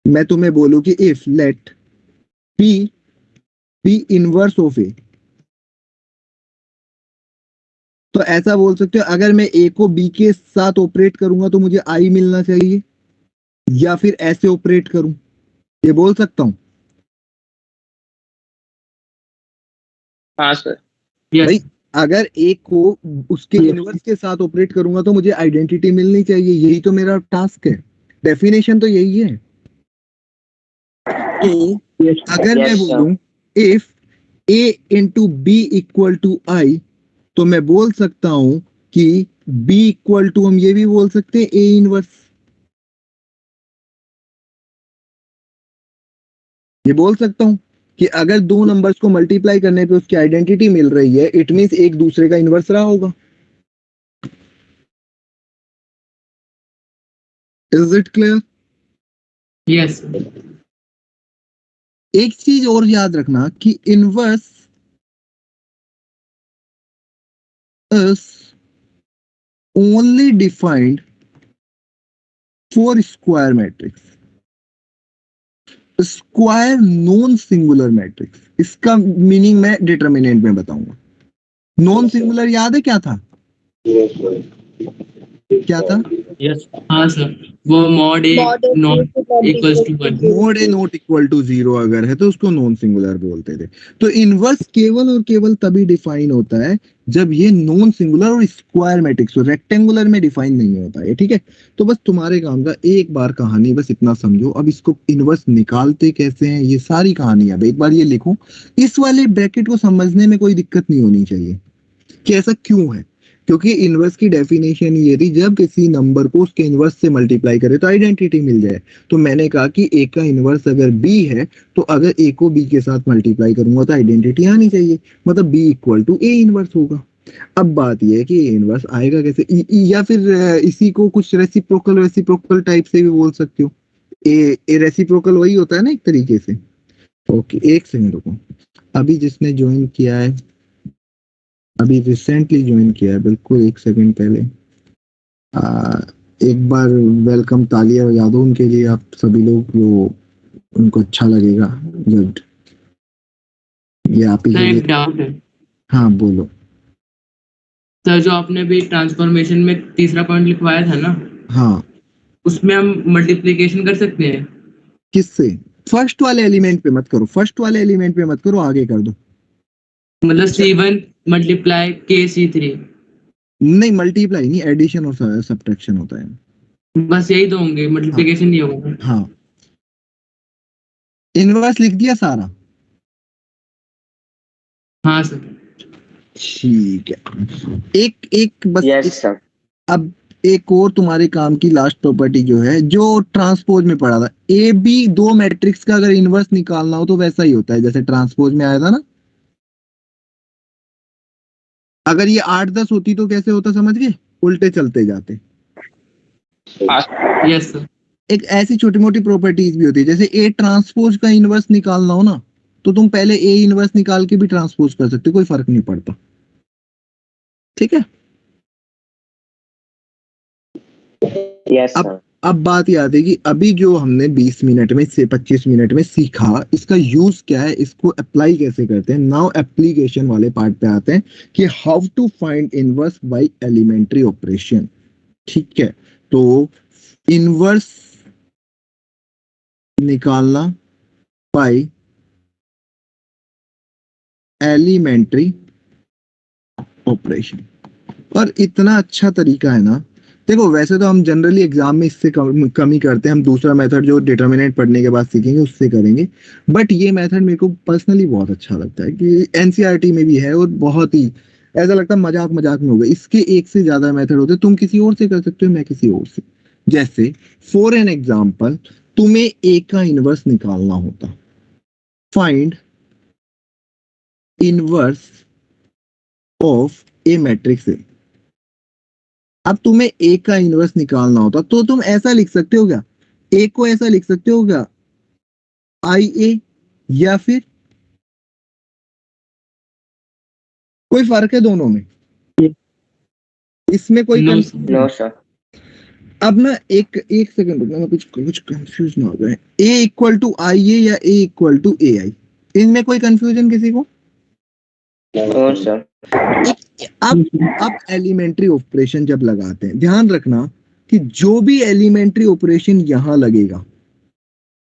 मैं तुम्हें बोलूँ कि if let P be inverse of A, तो ऐसा बोल सकते हो अगर मैं ए को बी के साथ ऑपरेट करूंगा तो मुझे आई मिलना चाहिए, या फिर ऐसे ऑपरेट करूं, ये बोल सकता हूं। हाँ सर। यस भाई अगर ए को उसके इनवर्स के साथ ऑपरेट करूंगा तो मुझे आइडेंटिटी मिलनी चाहिए, यही तो मेरा टास्क है, डेफिनेशन तो यही है। तो अगर मैं Yes sir. बोलूं if A into B equal to I, तो मैं बोल सकता हूं कि बी इक्वल टू, हम ये भी बोल सकते हैं ए इनवर्स, ये बोल सकता हूं कि अगर दो नंबर्स को मल्टीप्लाई करने पे उसकी आइडेंटिटी मिल रही है, इट मींस एक दूसरे का इनवर्स रहा होगा। Is it clear? यस एक चीज और याद रखना कि inverse is only defined for square matrix, square non singular matrix. इसका मीनिंग मैं डिटरमिनेंट में बताऊंगा। नॉन सिंगुलर याद है क्या था? क्या था? यस हाँ सर वो mod A not equals to 1। Mod A not equal to 0 अगर है तो उसको नॉन सिंगुलर बोलते थे। तो इनवर्स केवल और केवल तभी डिफाइन होता है जब ये नॉन सिंगुलर और स्क्वायर मैट्रिक्स हो, रेक्टेंगुलर में डिफाइन नहीं होता है। ठीक है, तो बस तुम्हारे काम का एक बार कहानी बस इतना समझो। अब इसको इनवर्स निकालते कैसे हैं ये सारी कहानी, अब एक बार ये लिखो। इस वाले ब्रैकेट को समझने में कोई दिक्कत नहीं होनी चाहिए कि ऐसा क्यों है, क्योंकि इनवर्स की डेफिनेशन ये थी जब किसी नंबर को उसके इनवर्स से मल्टीप्लाई करे तो आइडेंटिटी मिल जाए। तो मैंने कहा कि ए का इनवर्स अगर बी है तो अगर ए को बी के साथ मल्टीप्लाई करूंगा तो आइडेंटिटी आनी चाहिए, मतलब B equal to A inverse होगा। अब बात यह है कि ए इनवर्स आएगा कैसे, या फिर इसी को कुछ रेसिप्रोकल टाइप से भी बोल सकते हो। ए रेसिप्रोकल वही होता है ना एक तरीके से। ओके एक सेकंड रुको, अभी जिसने ज्वाइन किया है, अभी रिसेंटली ज्वाइन किया है, बिल्कुल एक सेकंड पहले, एक बार वेलकम तालियां बजा दो उनके लिए आप सभी लोग, वो उनको अच्छा लगेगा जब ये आप ही सर के एक लिए। डाउट है हाँ बोलो। सर, जो आपने भी ट्रांसफॉर्मेशन में तीसरा पॉइंट लिखवाया था ना, हाँ उसमें हम मल्टीप्लिकेशन कर सकते हैं? किससे? फर्स्ट वाले एलिमेंट पे मत करो, फर्स्ट वाले एलिमेंट पे मत करो, आगे कर दो। मतलब C1 मल्टीप्लाई KC3, नहीं मल्टीप्लाई नहीं, एडिशन और सब्ट्रैक्शन होता है। बस यही तो होंगे, मल्टीप्लिकेशन नहीं होगा। हाँ इनवर्स लिख दिया सारा। हाँ सर। ठीक है, एक एक बस Yes sir. अब एक और तुम्हारे काम की लास्ट प्रॉपर्टी जो है, जो ट्रांसपोज में पढ़ा था, ए बी दो मैट्रिक्स का अगर इनवर्स निकालना हो तो वैसा ही होता है जैसे ट्रांसपोज में आया था ना। अगर ये 8-10 होती तो कैसे होता समझ गए, उल्टे चलते जाते। Yes sir. एक ऐसी छोटी मोटी प्रॉपर्टीज भी होती है, जैसे ए ट्रांसपोज का इनवर्स निकालना हो ना तो तुम पहले ए इनवर्स निकाल के भी ट्रांसपोज कर सकते हो, कोई फर्क नहीं पड़ता। ठीक है, Yes sir. अब बात याद है कि अभी जो हमने 20 मिनट में से 25 मिनट में सीखा, इसका यूज क्या है, इसको अप्लाई कैसे करते हैं। नाउ एप्लीकेशन वाले पार्ट पे आते हैं कि how to find inverse by elementary operation. ठीक है, तो इनवर्स निकालना बाय एलिमेंट्री ऑपरेशन, और इतना अच्छा तरीका है ना। देखो वैसे तो हम जनरली एग्जाम में इससे कम ही करते हैं, हम दूसरा मेथड जो डिटर्मिनेंट पढ़ने के बाद सीखेंगे उससे करेंगे, बट ये मेथड मेरे को पर्सनली बहुत अच्छा लगता है कि एनसीईआरटी में भी है और बहुत ही ऐसा लगता है मजाक मजाक में होगा। इसके एक से ज्यादा मेथड होते हैं, तुम किसी और से कर सकते हो, मैं किसी और से। जैसे फॉर एन एग्जाम्पल तुम्हें ए का इनवर्स निकालना होता, find inverse of A matrix A. अब तुम्हें ए का इनवर्स निकालना होता तो तुम ऐसा लिख सकते हो क्या, ए को ऐसा लिख सकते हो क्या, आई ए, या फिर कोई फर्क है दोनों में, इसमें कोई No, नो सर। अब ना एक एक सेकंड रुकना, मैं कुछ कंफ्यूज ना हो जाए। ए इक्वल टू आई ए या ए इक्वल टू ए आई, इनमें कोई कंफ्यूजन किसी को? No sir. अब एलिमेंट्री ऑपरेशन जब लगाते हैं, ध्यान रखना कि जो भी एलिमेंट्री ऑपरेशन यहां लगेगा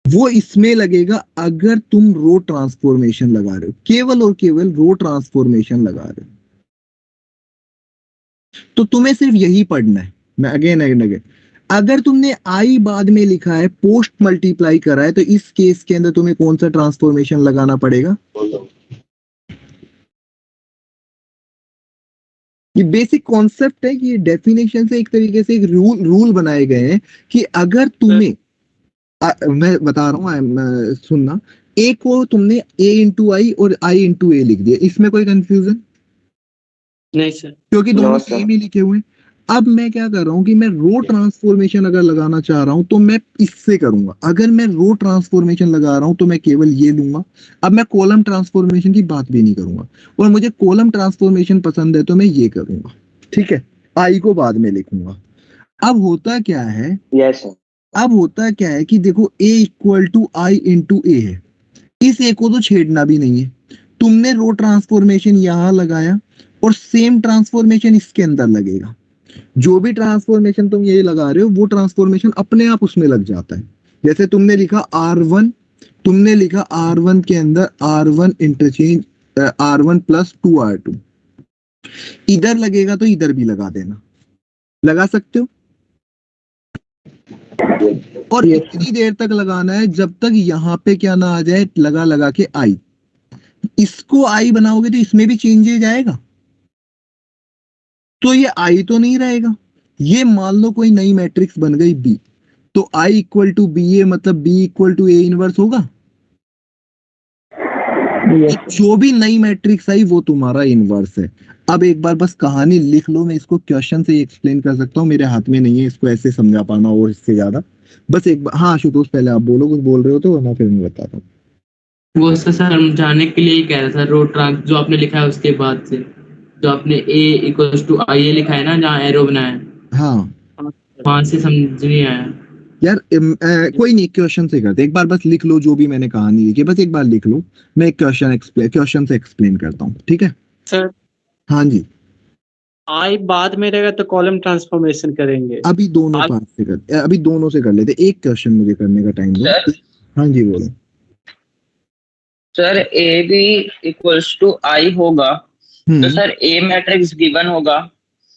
वो इसमें लगेगा अगर तुम रो ट्रांसफॉर्मेशन लगा रहे हो, केवल और केवल रो ट्रांसफॉर्मेशन लगा रहे हो। तो तुम्हें सिर्फ यही पढ़ना है। मैं अगेन अगेन अगर तुमने आई बाद में लिखा है, पोस्ट मल्टीप्लाई करा है, तो इस केस के अंदर तुम्हें कौन सा ट्रांसफॉर्मेशन लगाना पड़ेगा? ये बेसिक कॉन्सेप्ट है कि ये डेफिनेशन से एक तरीके से एक रूल बनाए गए हैं कि अगर तुम्हें मैं बता रहा हूँ, सुनना, ए को तुमने ए इंटू आई और आई इंटू ए लिख दिया, इसमें कोई कंफ्यूजन नहीं सर। क्योंकि दोनों No, sir. सेम ही लिखे हुए हैं। अब मैं क्या कर रहा हूं कि मैं रो ट्रांसफॉर्मेशन अगर लगाना चाह रहा हूं तो मैं इससे करूंगा। अगर मैं रो ट्रांसफॉर्मेशन लगा रहा हूं तो मैं केवल ये लूंगा। अब मैं कॉलम ट्रांसफॉर्मेशन की बात भी नहीं करूंगा, और मुझे कॉलम ट्रांसफॉर्मेशन पसंद है तो मैं ये करूंगा, ठीक है, आई को बाद में लिखूंगा। अब होता क्या है, यस सर। अब होता क्या है कि देखो ए इक्वल टू आई इंटू ए है, इस ए को तो छेड़ना भी नहीं है। तुमने रो ट्रांसफॉर्मेशन यहां लगाया और सेम ट्रांसफॉर्मेशन इसके अंदर लगेगा। जो भी ट्रांसफॉर्मेशन तुम ये लगा रहे हो वो ट्रांसफॉर्मेशन अपने आप उसमें लग जाता है। जैसे तुमने लिखा R1, तुमने लिखा R1 के अंदर R1 interchange R1 plus 2R2, इधर लगेगा तो इधर भी लगा देना, लगा सकते हो। और इतनी देर तक लगाना है जब तक यहां पे क्या ना आ जाए, लगा लगा के आई। इसको आई बनाओगे तो इसमें भी चेंजेज आएगा, तो ये आई तो नहीं रहेगा। ये मान लो कोई नई मैट्रिक्स बन गई बी, तो I equal to B A मतलब B equal to A inverse होगा। जो भी नई मैट्रिक्स आई वो तुम्हारा इनवर्स है। अब एक बार बस कहानी लिख लो, मैं इसको क्वेश्चन से एक्सप्लेन कर सकता हूँ, मेरे हाथ में नहीं है इसको ऐसे समझा पाना और इससे ज्यादा। बस एक बार, हाँ आशुतोष पहले आप बोलो, कुछ बोल रहे हो तो, वरना फिर मैं बताता हूँ। वो सर समझाने के लिए ही कह रहा था, रो ट्रांस जो आपने लिखा है उसके बाद से, जो आपने ए इक्वल्स टू आई ए लिखा है ना, जहाँ एरो बनाया है, हाँ वहां से समझ नहीं आया। यार कोई नहीं, क्वेश्चन से करते, एक बार बस लिख लो जो भी मैंने कहानी लिखी है, बस एक बार लिख लो, मैं एक क्वेश्चन से एक्सप्लेन करता हूँ, ठीक है। सर हाँ जी, आई बाद में रहेगा तो कॉलम ट्रांसफॉर्मेशन करेंगे। अभी दोनों पार्ट से कर, अभी दोनों से कर लेते, एक क्वेश्चन मुझे करने का टाइम दो। सर हाँ जी बोलो। सर ए भी इक्वल्स टू आई होगा तो सर ए मैट्रिक्स गिवन होगा,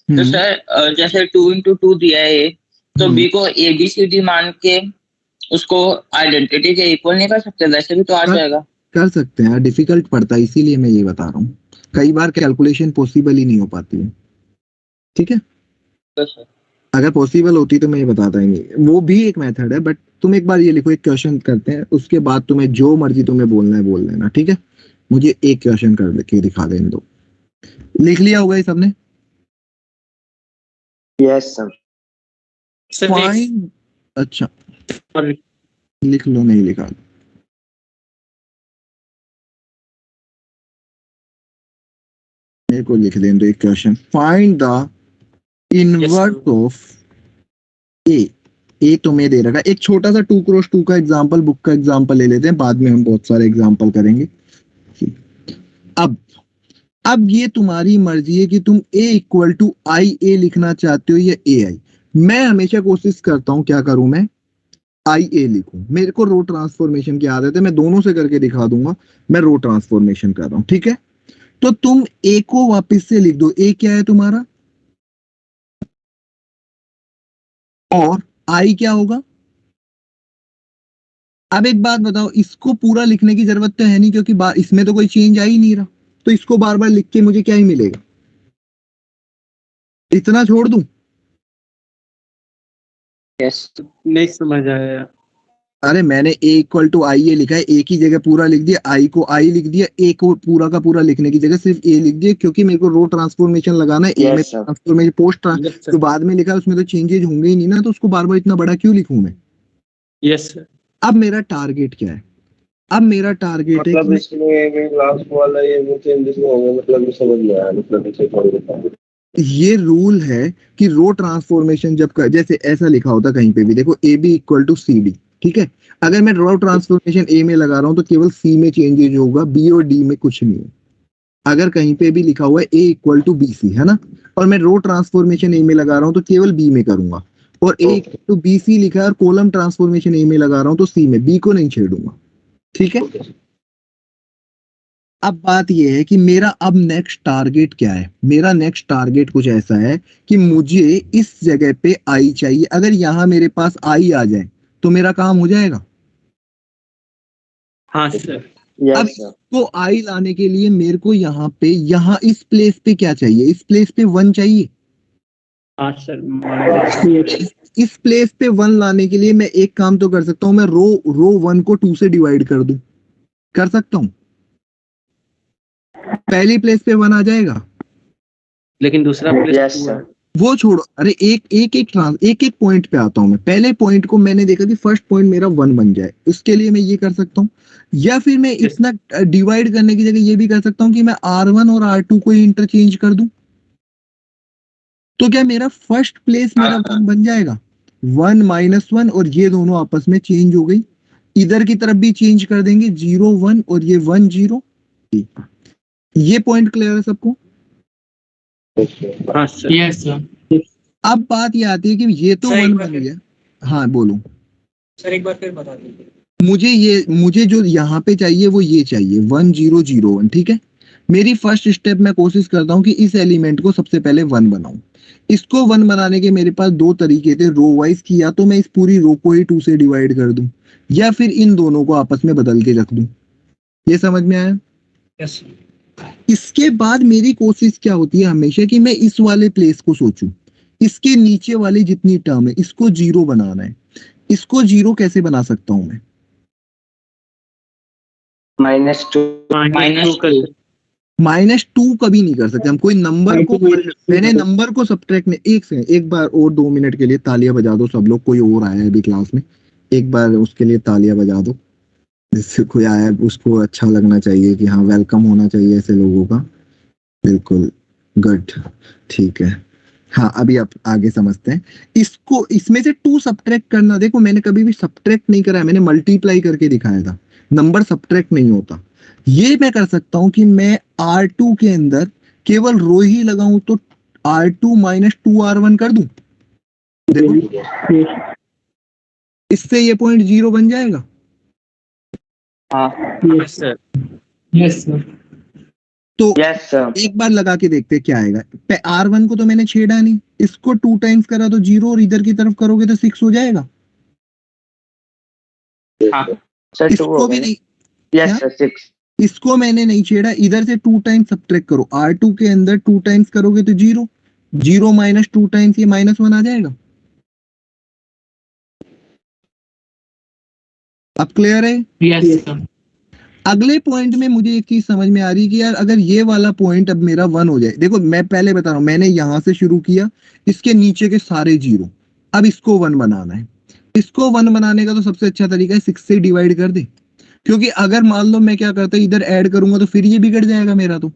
तो सर जैसे 2 into 2 दिया है ए, तो बी को ए बी सी डी मान के उसको आइडेंटिटी के इक्वल नहीं कर सकते? वैसे भी तो आ जाएगा। कर सकते हैं, डिफिकल्ट पड़ता है इसीलिए मैं ये बता रहा हूँ, कई बार कैलकुलेशन पॉसिबल ही नहीं हो पाती है, ठीक है। तो सर अगर पॉसिबल होती तो मैं ये बताता ही नहीं, वो भी एक मेथड है, बट तुम एक बार ये लिखो, एक क्वेश्चन करते हैं, उसके बाद तुम्हें जो मर्जी तुम्हें बोलना है बोल लेना, ठीक है। मुझे एक क्वेश्चन कर के दिखा देने दो। लिख लिया होगा ये सबने? Yes sir. फाइन, अच्छा और लिख लो, नहीं लिखा मेरे को लिख देने दो एक question. Find the inverse of A. A तुम्हें दे रखा है, एक छोटा सा 2x2 का एग्जांपल, बुक का एग्जांपल ले लेते हैं, बाद में हम बहुत सारे एग्जांपल करेंगे। अब ये तुम्हारी मर्जी है कि तुम ए इक्वल टू आई ए लिखना चाहते हो या ए आई। मैं हमेशा कोशिश करता हूं, क्या करूं, मैं आई ए लिखूं। मेरे को रो ट्रांसफॉर्मेशन की आदत है, मैं दोनों से करके दिखा दूंगा। मैं रो ट्रांसफॉर्मेशन कर रहा हूं, ठीक है। तो तुम ए को वापस से लिख दो, ए क्या है तुम्हारा, और आई क्या होगा। अब एक बात बताओ, इसको पूरा लिखने की जरूरत तो है नहीं, क्योंकि इसमें तो कोई चेंज आ ही नहीं रहा, तो इसको बार बार लिख के मुझे क्या ही मिलेगा, इतना छोड़ दूं। यस नहीं समझ आया। अरे मैंने ए इक्वल टू आई ए लिखा है, ए की जगह पूरा लिख दिया, आई को आई लिख दिया, ए को पूरा का पूरा लिखने की जगह सिर्फ ए लिख दिया, क्योंकि मेरे को रो ट्रांसफॉर्मेशन लगाना है। ए में Yes, sir. ट्रांसफॉर्मेशन पोस्ट जो बाद में लिखा है उसमें तो चेंजेज होंगे ही नहीं ना, तो उसको बार बार इतना बड़ा क्यों लिखूं मैं। Yes sir. अब मेरा टारगेट क्या है, अब मेरा टारगेट है मतलब कि इसमें लास्ट वाला ये वो चेंजेस होंगे, मतलब ये समझ में आया, मतलब इसे थोड़ी बताओ। ये रूल है कि रो ट्रांसफॉर्मेशन जब जैसे ऐसा लिखा होता कहीं पे भी, देखो A B equal to C D, ठीक है। अगर मैं रो ट्रांसफॉर्मेशन ए में लगा रहा हूं तो केवल सी में चेंजेज होगा, बी और डी में कुछ नहीं है। अगर कहीं पे भी लिखा हुआ है ए इक्वल टू बी सी, है ना, और मैं रो ट्रांसफॉर्मेशन ए में लगा रहा हूं तो केवल बी में करूंगा, और ए इक्वल टू बी सी लिखा है और कॉलम ट्रांसफॉर्मेशन ए में लगा रहा हूं तो सी में, बी को नहीं छेड़ूंगा, ठीक है। अब बात यह है कि मेरा अब नेक्स्ट टारगेट क्या है। मेरा नेक्स्ट टारगेट कुछ ऐसा है कि मुझे इस जगह पे आई चाहिए। अगर यहां मेरे पास आई आ जाए तो मेरा काम हो जाएगा। हाँ सर। अब Yes, sir. इसको आई लाने के लिए मेरे को यहाँ पे, यहाँ इस प्लेस पे क्या चाहिए, इस प्लेस पे 1 चाहिए। हाँ सर। इस प्लेस पे 1 लाने के लिए मैं एक काम तो कर सकता हूँ, मैं रो 1 को 2 से डिवाइड कर दूं, कर सकता हूँ। पहली प्लेस पे 1 आ जाएगा, लेकिन दूसरा Yes, sir. वो छोड़ो। अरे एक पॉइंट पे आता हूं मैं। पहले पॉइंट को मैंने देखा कि फर्स्ट पॉइंट मेरा 1 बन जाए, उसके लिए मैं ये कर सकता हूँ, या फिर मैं इतना डिवाइड करने की जगह ये भी कर सकता हूँ कि मैं R1 और R2 को इंटरचेंज कर दूं। तो क्या मेरा फर्स्ट प्लेस मेरा 1 बन जाएगा, 1 -1, और ये दोनों आपस में चेंज हो गई। इधर की तरफ भी चेंज कर देंगे, 0 1 और ये 1 0। ये पॉइंट क्लियर है सबको। हाँ सर। Yes sir. अब बात ये आती है कि ये तो 1 बन गया। हाँ बोलो सर, एक बार फिर बता दीजिए। मुझे जो यहाँ पे चाहिए वो ये चाहिए 1 0 0 1, ठीक है। मेरी फर्स्ट स्टेप मैं कोशिश करता हूँ कि इस एलिमेंट को सबसे पहले 1 बनाऊं। इसको 1 बनाने के मेरे पास 2 तरीके थे रो वाइज की, या तो मैं इस पूरी रो को ही 2 से डिवाइड कर दूं, या फिर इन दोनों को आपस में बदल के रख दूं। ये समझ में आया। यस। इसके बाद मेरी कोशिश क्या होती है हमेशा कि मैं इस वाले प्लेस को सोचूं, इसके नीचे वाली जितनी टर्म है इसको 0 बनाना है। इसको 0 कैसे बना सकता हूं मैं, -2. -2 कभी नहीं कर सकते हम। कोई नंबर को, मैंने नंबर को सब्ट्रैक्ट नहीं, एक सेकंड, एक बार और 2 मिनट के लिए तालियां बजा दो सब लोग। कोई और आया है अभी क्लास में, एक बार उसके लिए तालियां बजा दो। जिससे कोई आया है उसको अच्छा लगना चाहिए कि हाँ वेलकम होना चाहिए ऐसे लोगों का। बिल्कुल गुड, ठीक है। हाँ अभी आप आगे समझते हैं इसको। इसमें से 2 सब्ट्रैक्ट करना, देखो मैंने कभी भी सब्ट्रैक्ट नहीं करा है, मैंने मल्टीप्लाई करके दिखाया था। नंबर सब्ट्रैक्ट नहीं होता। ये मैं कर सकता हूं कि मैं R2 के अंदर केवल रो ही लगाऊं तो R2 - 2R1 कर दूं। देखो इससे ये पॉइंट 0 बन जाएगा। Yes sir. Yes sir. तो Yes, sir. एक बार लगा के देखते क्या आएगा। R1 को तो मैंने छेड़ा नहीं, इसको 2 टाइम्स करा तो 0, और इधर की तरफ करोगे तो 6 हो जाएगा। Sir, 2 इसको भी नहीं, Yes, sir. 6. इसको मैंने नहीं छेड़ा, इधर से 2 टाइम्स सब्ट्रैक्ट करो। R2 के अंदर 2 टाइम्स करोगे तो 0, 0 - 2 टाइम्स ये -1 आ जाएगा। अब क्लियर है। Yes sir. अगले पॉइंट में मुझे एक चीज समझ में आ रही है कि यार अगर ये वाला पॉइंट अब मेरा 1 हो जाए, देखो मैं पहले बता रहा हूं, मैंने यहां से शुरू किया, इसके नीचे के सारे 0, अब इसको 1 बनाना है। इसको 1 बनाने का तो सबसे अच्छा तरीका है 6 से डिवाइड कर दे, क्योंकि अगर मान लो मैं क्या करता इधर ऐड करूंगा तो फिर ये बिगड़ जाएगा मेरा। तो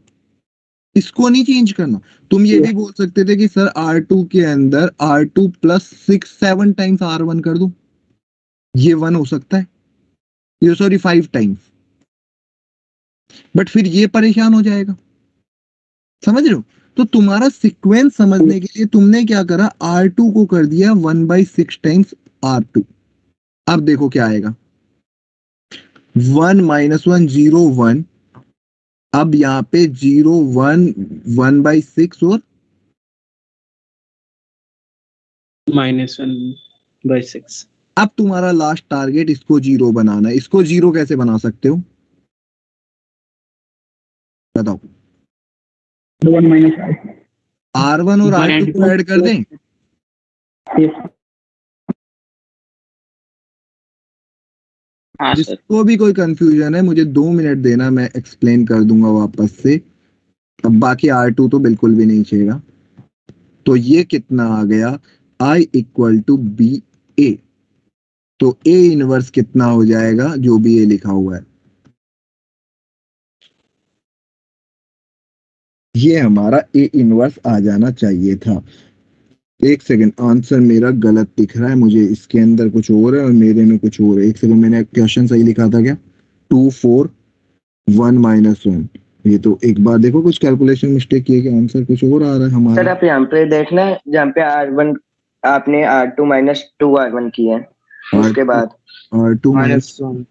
इसको नहीं चेंज करना। तुम ये भी बोल सकते थे कि सर R2 के अंदर R2 + 6 7 टाइम्स R1 कर दो, ये 1 हो सकता है, ये सॉरी 5 टाइम्स, बट फिर ये परेशान हो जाएगा। समझ रहे हो। तो तुम्हारा सीक्वेंस समझने के लिए तुमने क्या करा, R2 को कर दिया 1/6 टाइम्स R2। अब देखो क्या आएगा, 1 - 1 0 1। अब यहाँ पे 0 1 1/6 और -1/6। अब तुम्हारा लास्ट टारगेट इसको 0 बनाना है। इसको 0 कैसे बना सकते हो बताओ। R1 और R2 को ऐड कर दें, हाँ सर। जिसको भी कोई कंफ्यूजन है मुझे 2 मिनट देना, मैं एक्सप्लेन कर दूंगा वापस से। अब बाकी R2 तो बिल्कुल भी नहीं छेड़ा। तो ये कितना आ गया, I इक्वल टू बी ए। तो A इनवर्स कितना हो जाएगा, जो भी A लिखा हुआ है, ये हमारा A इनवर्स आ जाना चाहिए था। एक सेकंड, आंसर मेरा गलत दिख रहा है मुझे, इसके अंदर कुछ और है और मेरे में कुछ और है। एक सेकंड, मैंने क्वेश्चन सही लिखा था क्या, 2 4 1 -1। ये तो एक बार देखो, कुछ कैलकुलेशन मिस्टेक किए कि आंसर कुछ और आ रहा है हमारा। सर आप यहाँ पे देखना, जहाँ पे R1 आपने R2 -2 R1 किया है, उसके बाद R2 1 -2।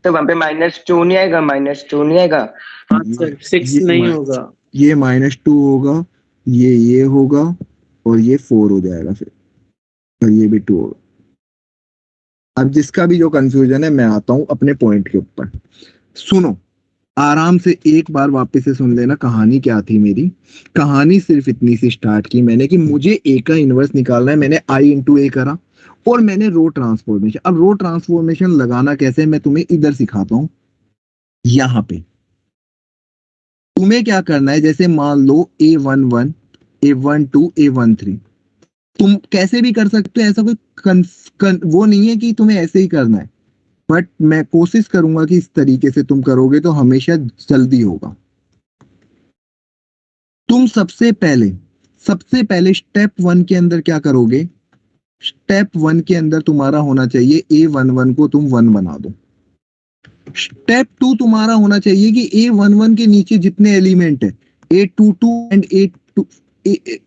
तो वहाँ पे -2 नहीं आएगा, -2 नहीं आएगा। हाँ सर, 6 ये नहीं होगा। ये -2 होगा, ये होगा और ये 4 हो जाएगा फिर, और ये भी 2 होगा। अब जिसका भी जो कंफ्यूजन है, मैं आता हूं अपने पॉइंट के ऊपर। सुनो आराम से, एक बार वापस से सुन लेना कहानी क्या थी मेरी। कहानी सिर्फ इतनी सी स्टार्ट की मैंने कि मुझे ए का इनवर्स निकालना है। मैंने I इंटू ए करा और मैंने रो ट्रांसफॉर्मेशन। अब रो ट्रांसफॉर्मेशन लगाना कैसे, मैं तुम्हें इधर सिखाता हूं। यहाँ पे तुम्हें क्या करना है, जैसे मान लो A11 A12 A13, तुम कैसे भी कर सकते हो, ऐसा कोई वो नहीं है कि तुम्हें ऐसे ही करना है। बट मैं कोशिश करूंगा कि इस तरीके से तुम करोगे तो हमेशा जल्दी होगा। तुम सबसे पहले स्टेप 1 के अंदर क्या करोगे, स्टेप 1 के अंदर तुम्हारा होना चाहिए A11 को तुम 1 बना दो। स्टेप 2 तुम्हारा होना चाहिए कि A11 के नीचे जितने एलिमेंट है, A22 एंड A2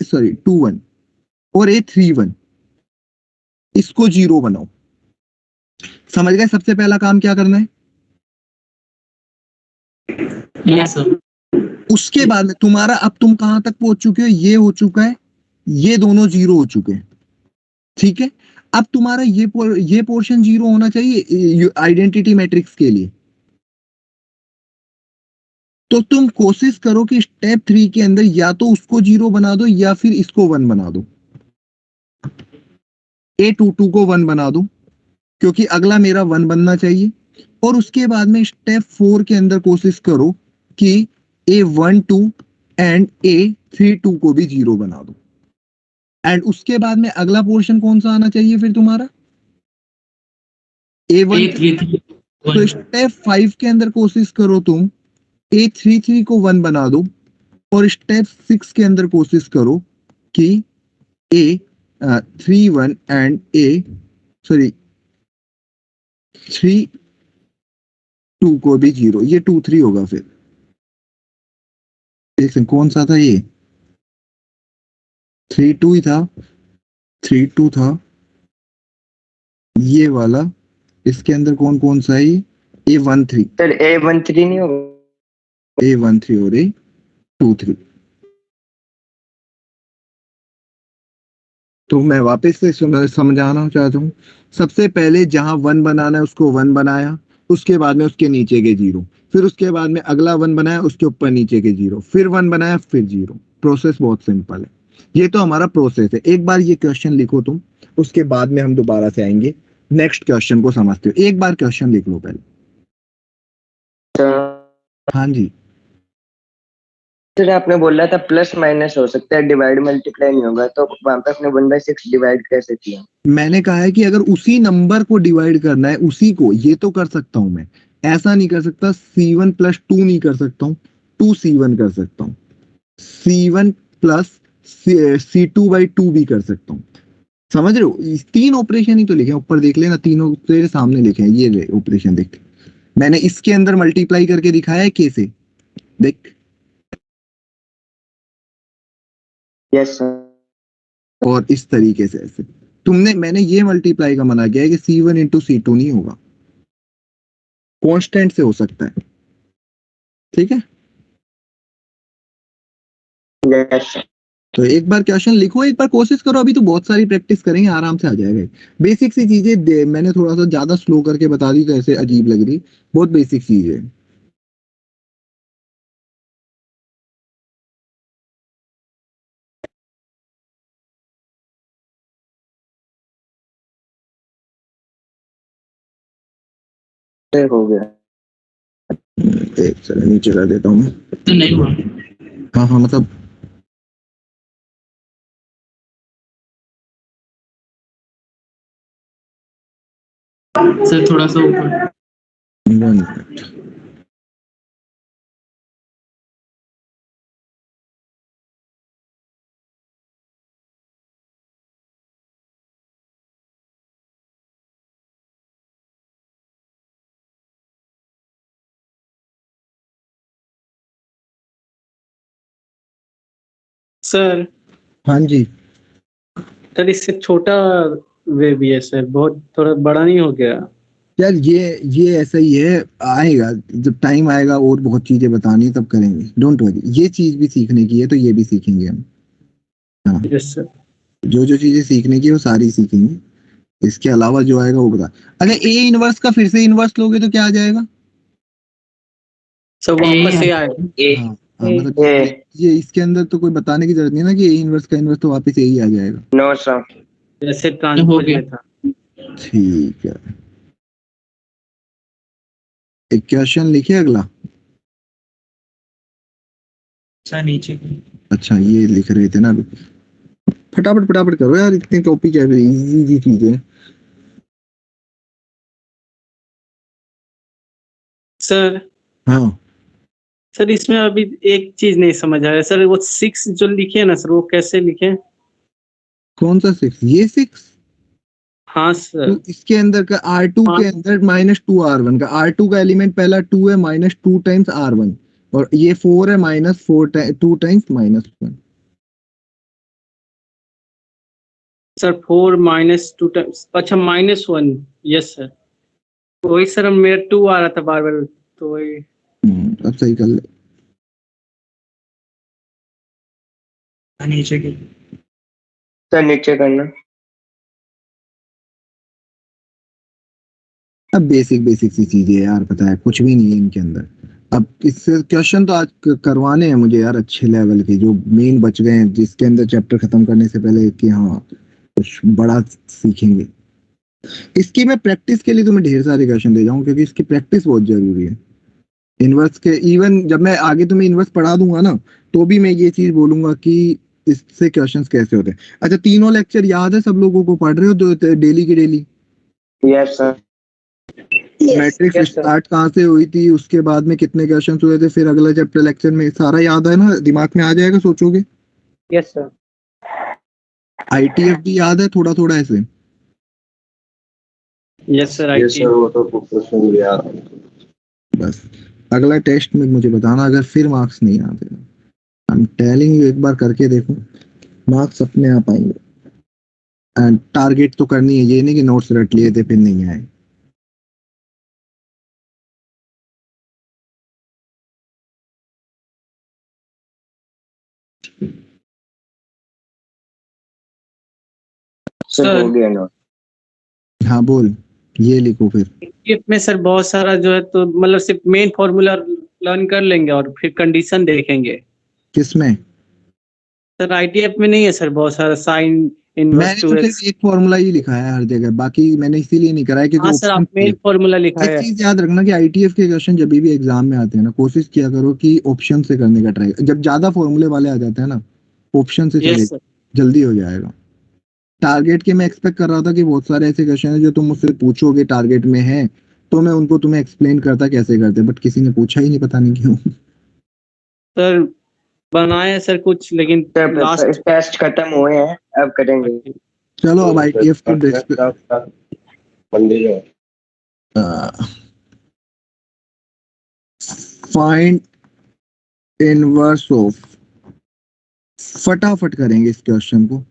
सॉरी 21 और A31, इसको 0 बनाओ। समझ गए, सबसे पहला काम क्या करना है। Yes sir. उसके बाद में तुम्हारा, अब तुम कहां तक पहुंच चुके हो, ये हो चुका है, ये दोनों 0 हो चुके हैं, ठीक है। अब तुम्हारा ये पोर्शन 0 होना चाहिए आइडेंटिटी मैट्रिक्स के लिए। तो तुम कोशिश करो कि स्टेप 3 के अंदर या तो उसको 0 बना दो या फिर इसको 1 बना दो। A22 को 1 बना दो, क्योंकि अगला मेरा 1 बनना चाहिए। और उसके बाद में स्टेप 4 के अंदर कोशिश करो कि A12 एंड A32 को भी 0 बना दो। एंड उसके बाद में अगला पोर्शन कौन सा आना चाहिए फिर तुम्हारा, A1। तो स्टेप 5 के अंदर कोशिश करो तुम A33 को 1 बना दो, और स्टेप 6 के अंदर कोशिश करो कि A31 एंड सॉरी 32 को भी 0, ये 2 3 होगा फिर। एक सेकंड, कौन सा था ये, 32 ही था, 32 था ये वाला। इसके अंदर कौन कौन सा है ये, A13 सर A13 नहीं होगा। A13 और A23। तो मैं वापस से समझाना चाहता हूँ। सबसे पहले जहां 1 बनाना है उसको 1 बनाया, उसके बाद में उसके नीचे के 0, फिर उसके बाद में अगला 1 बनाया, उसके ऊपर नीचे के 0, फिर 1 बनाया, फिर 0। प्रोसेस बहुत सिंपल है, ये तो हमारा प्रोसेस है। एक बार ये क्वेश्चन लिखो तुम, उसके बाद में हम दोबारा से आएंगे नेक्स्ट क्वेश्चन को समझते हो। एक बार क्वेश्चन लिख लो पहले। हाँ जी, सर आपने बोला था प्लस माइनस हो सकता है, डिवाइड मल्टीप्लाई नहीं होगा, तो वहां पे आपने 1/6 डिवाइड कैसे किया। मैंने कहा है कि अगर उसी नंबर को डिवाइड करना है, उसी को, ये तो कर सकता हूं मैं। ऐसा नहीं कर सकता, C1 + 2 नहीं कर सकता हूँ, 2C1 कर सकता हूँ, C1 + C2/2 भी कर सकता हूँ। समझ रहे हो, इस 3 ऑपरेशन ही तो लिखे हैं, ऊपर देख लेना, तीनों तेरे सामने लिखे हैं, ये ऑपरेशन देख। मैंने इसके अंदर मल्टीप्लाई करके दिखाया है कैसे, देख। Yes sir. और इस तरीके से ऐसे मैंने ये मल्टीप्लाई का मना किया है कि C1 × C2 नहीं होगा, कांस्टेंट से हो सकता है, ठीक है। Yes sir. तो एक बार क्वेश्चन लिखो, एक बार कोशिश करो, अभी तो बहुत सारी प्रैक्टिस करेंगे, आराम से आ जाएगा। बेसिक सी चीजें मैंने थोड़ा सा ज्यादा स्लो करके बता दी तो ऐसे अजीब लग रही, बहुत बेसिक चीज है। हो गया। एक सेकंड नीचे कर देता हूँ मैं। तो नहीं हुआ। हाँ हाँ मतलब सर थोड़ा सा ऊपर। 1 मिनट। सर हाँ जी सर इससे छोटा वे भी है सर, बहुत थोड़ा बड़ा नहीं हो गया? यार, ये ऐसा ही है, आएगा जब टाइम आएगा और बहुत चीजें बतानी है तब करेंगे, डोंट वरी। ये चीज भी सीखने की है तो ये भी सीखेंगे हम। हाँ, यस सर। जो जो चीजें सीखने की है वो सारी सीखेंगे। इसके अलावा जो आएगा वो बता। अगर ए इनवर्स का फिर से इनवर्स लोगे तो क्या आ जाएगा? सर वापस से आएगा। ए हाँ हाँ, मतलब ए ये इसके अंदर तो कोई बताने की जरूरत नहीं है ना कि ए इनवर्स का इनवर्स तो वापस यही आ जाएगा। No sir. जैसे हो ट्रांसपोज गया। में था। ठीक है, एक क्वेश्चन लिखिए अगला। सर नीचे। अच्छा ये लिख रहे थे ना अभी। फटाफट फटाफट करो यार, इतने टॉपिक है, इजी इजी चीजें। सर हाँ, सर इसमें अभी एक चीज नहीं समझ आया सर, वो 6 जो लिखे है ना सर, वो कैसे लिखे? कौन सा 6? ये 6 हाँ तो सर। इसके अंदर का R2 हाँ के अंदर -2 R1 का, R2 का एलिमेंट पहला 2 है, -2 टाइम्स R1, और ये 4 है, -2 टाइम्स -1। सर 4 -2 टाइम्स, अच्छा -1। यस सर, वही सर मेरा 2 आ रहा था बार बार, तो वही। अब सही कर ले। नीचे की। सर नीचे करना। अब बेसिक बेसिक सी चीजें यार, पता है कुछ भी नहीं है इनके अंदर। अब इससे क्वेश्चन तो आज करवाने हैं मुझे यार, अच्छे लेवल के जो मेन बच गए हैं, जिसके अंदर चैप्टर खत्म करने से पहले कि हाँ कुछ बड़ा सीखेंगे। इसकी मैं प्रैक्टिस के लिए तुम्हें ढेर सारे क्वेश्चन दे जाऊँ, क्योंकि इसकी प्रैक्टिस बहुत जरूरी है। इनवर्स के इवन जब मैं आगे तुम्हें इनवर्स पढ़ा दूंगा ना, तो भी मैं ये चीज बोलूंगा कि इससे क्वेश्चंस कैसे होते हैं। अच्छा, तीनों लेक्चर याद है सब लोगों को? पढ़ रहे हो डेली की daily? Yes sir. Matrix yes sir. Start कहाँ से हुई थी, उसके बाद में कितने क्वेश्चंस हुए थे, फिर अगला चैप्टर लेक्चर में, सारा याद है ना? दिमाग में आ जाएगा सोचोगे? Yes sir. आईटीएफ भी याद है थोड़ा थोड़ा ऐसे? Yes sir. ये सर वो तो क्वेश्चन दिया। बस अगला टेस्ट में मुझे बताना अगर फिर मार्क्स नहीं आते। आई एम टेलिंग यू, एक बार करके देखो, मार्क्स अपने आप आएंगे। एंड टारगेट तो करनी है, ये नहीं कि नोट्स रट लिए थे फिर नहीं आए। सर हो सर गया नो। हाँ बोल, ये लिखो फिर। आईटीएफ में सर बहुत सारा जो है, तो मतलब सिर्फ मेन फॉर्मूला लर्न कर लेंगे और फिर कंडीशन देखेंगे। किसमें? सर आईटीएफ में नहीं है सर, बहुत सारा साइन इनवर्स मैंने टू तो सिर्फ एक्स। एक फॉर्मूला ही लिखा है हर जगह, बाकी मैंने इसीलिए नहीं कराया क्योंकि हाँ सर, ऑप्शन आप थे। मेन फॉर्मूला लिखा एक है। चीज याद रखना कि आईटीएफ के क्वेश्चन जब भी एग्जाम में आते हैं ना, कोशिश किया करो कि ऑप्शन से करने का ट्राई। जब ज्यादा फॉर्मूले वाले आ जाते हैं ना, ऑप्शन से चले, यस सर। जल्दी हो जाएगा। टारगेट के मैं एक्सपेक्ट कर रहा था कि बहुत सारे ऐसे क्वेश्चन है जो तुम मुझसे पूछोगे टारगेट में है, तो मैं उनको तुम्हें एक्सप्लेन करता कैसे करते, बट किसी ने पूछा ही नहीं, पता नहीं क्यों। सर बनाए सर कुछ, लेकिन सर लास्ट। टेस्ट खत्म हुए हैं, अब करेंगे। चलो अब आईटीएफ की ड्रेस मंडी जो फाइंड इनवर्स ऑफ, फटाफट करेंगे इस क्वेश्चन को।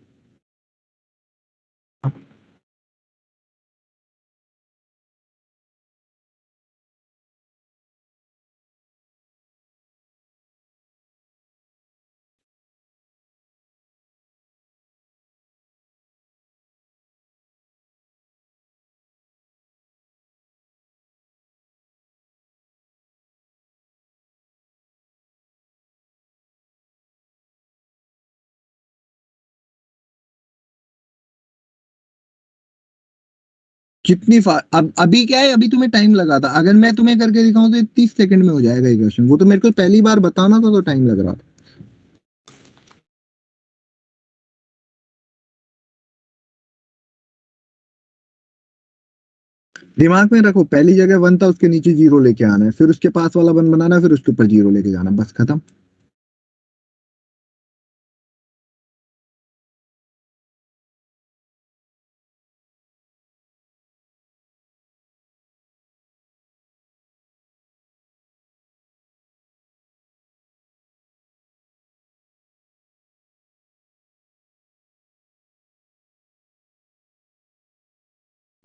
अब अभी क्या है, अभी तुम्हें टाइम लगा था, अगर मैं तुम्हें करके दिखाऊं तो 30 सेकंड में हो जाएगा ये क्वेश्चन। वो तो मेरे को पहली बार बताना था तो टाइम लग रहा था। दिमाग में रखो, पहली जगह 1 था, उसके नीचे 0 लेके आना है, फिर उसके पास वाला 1 बनाना है, फिर उसके ऊपर 0 लेके जाना, बस खत्म।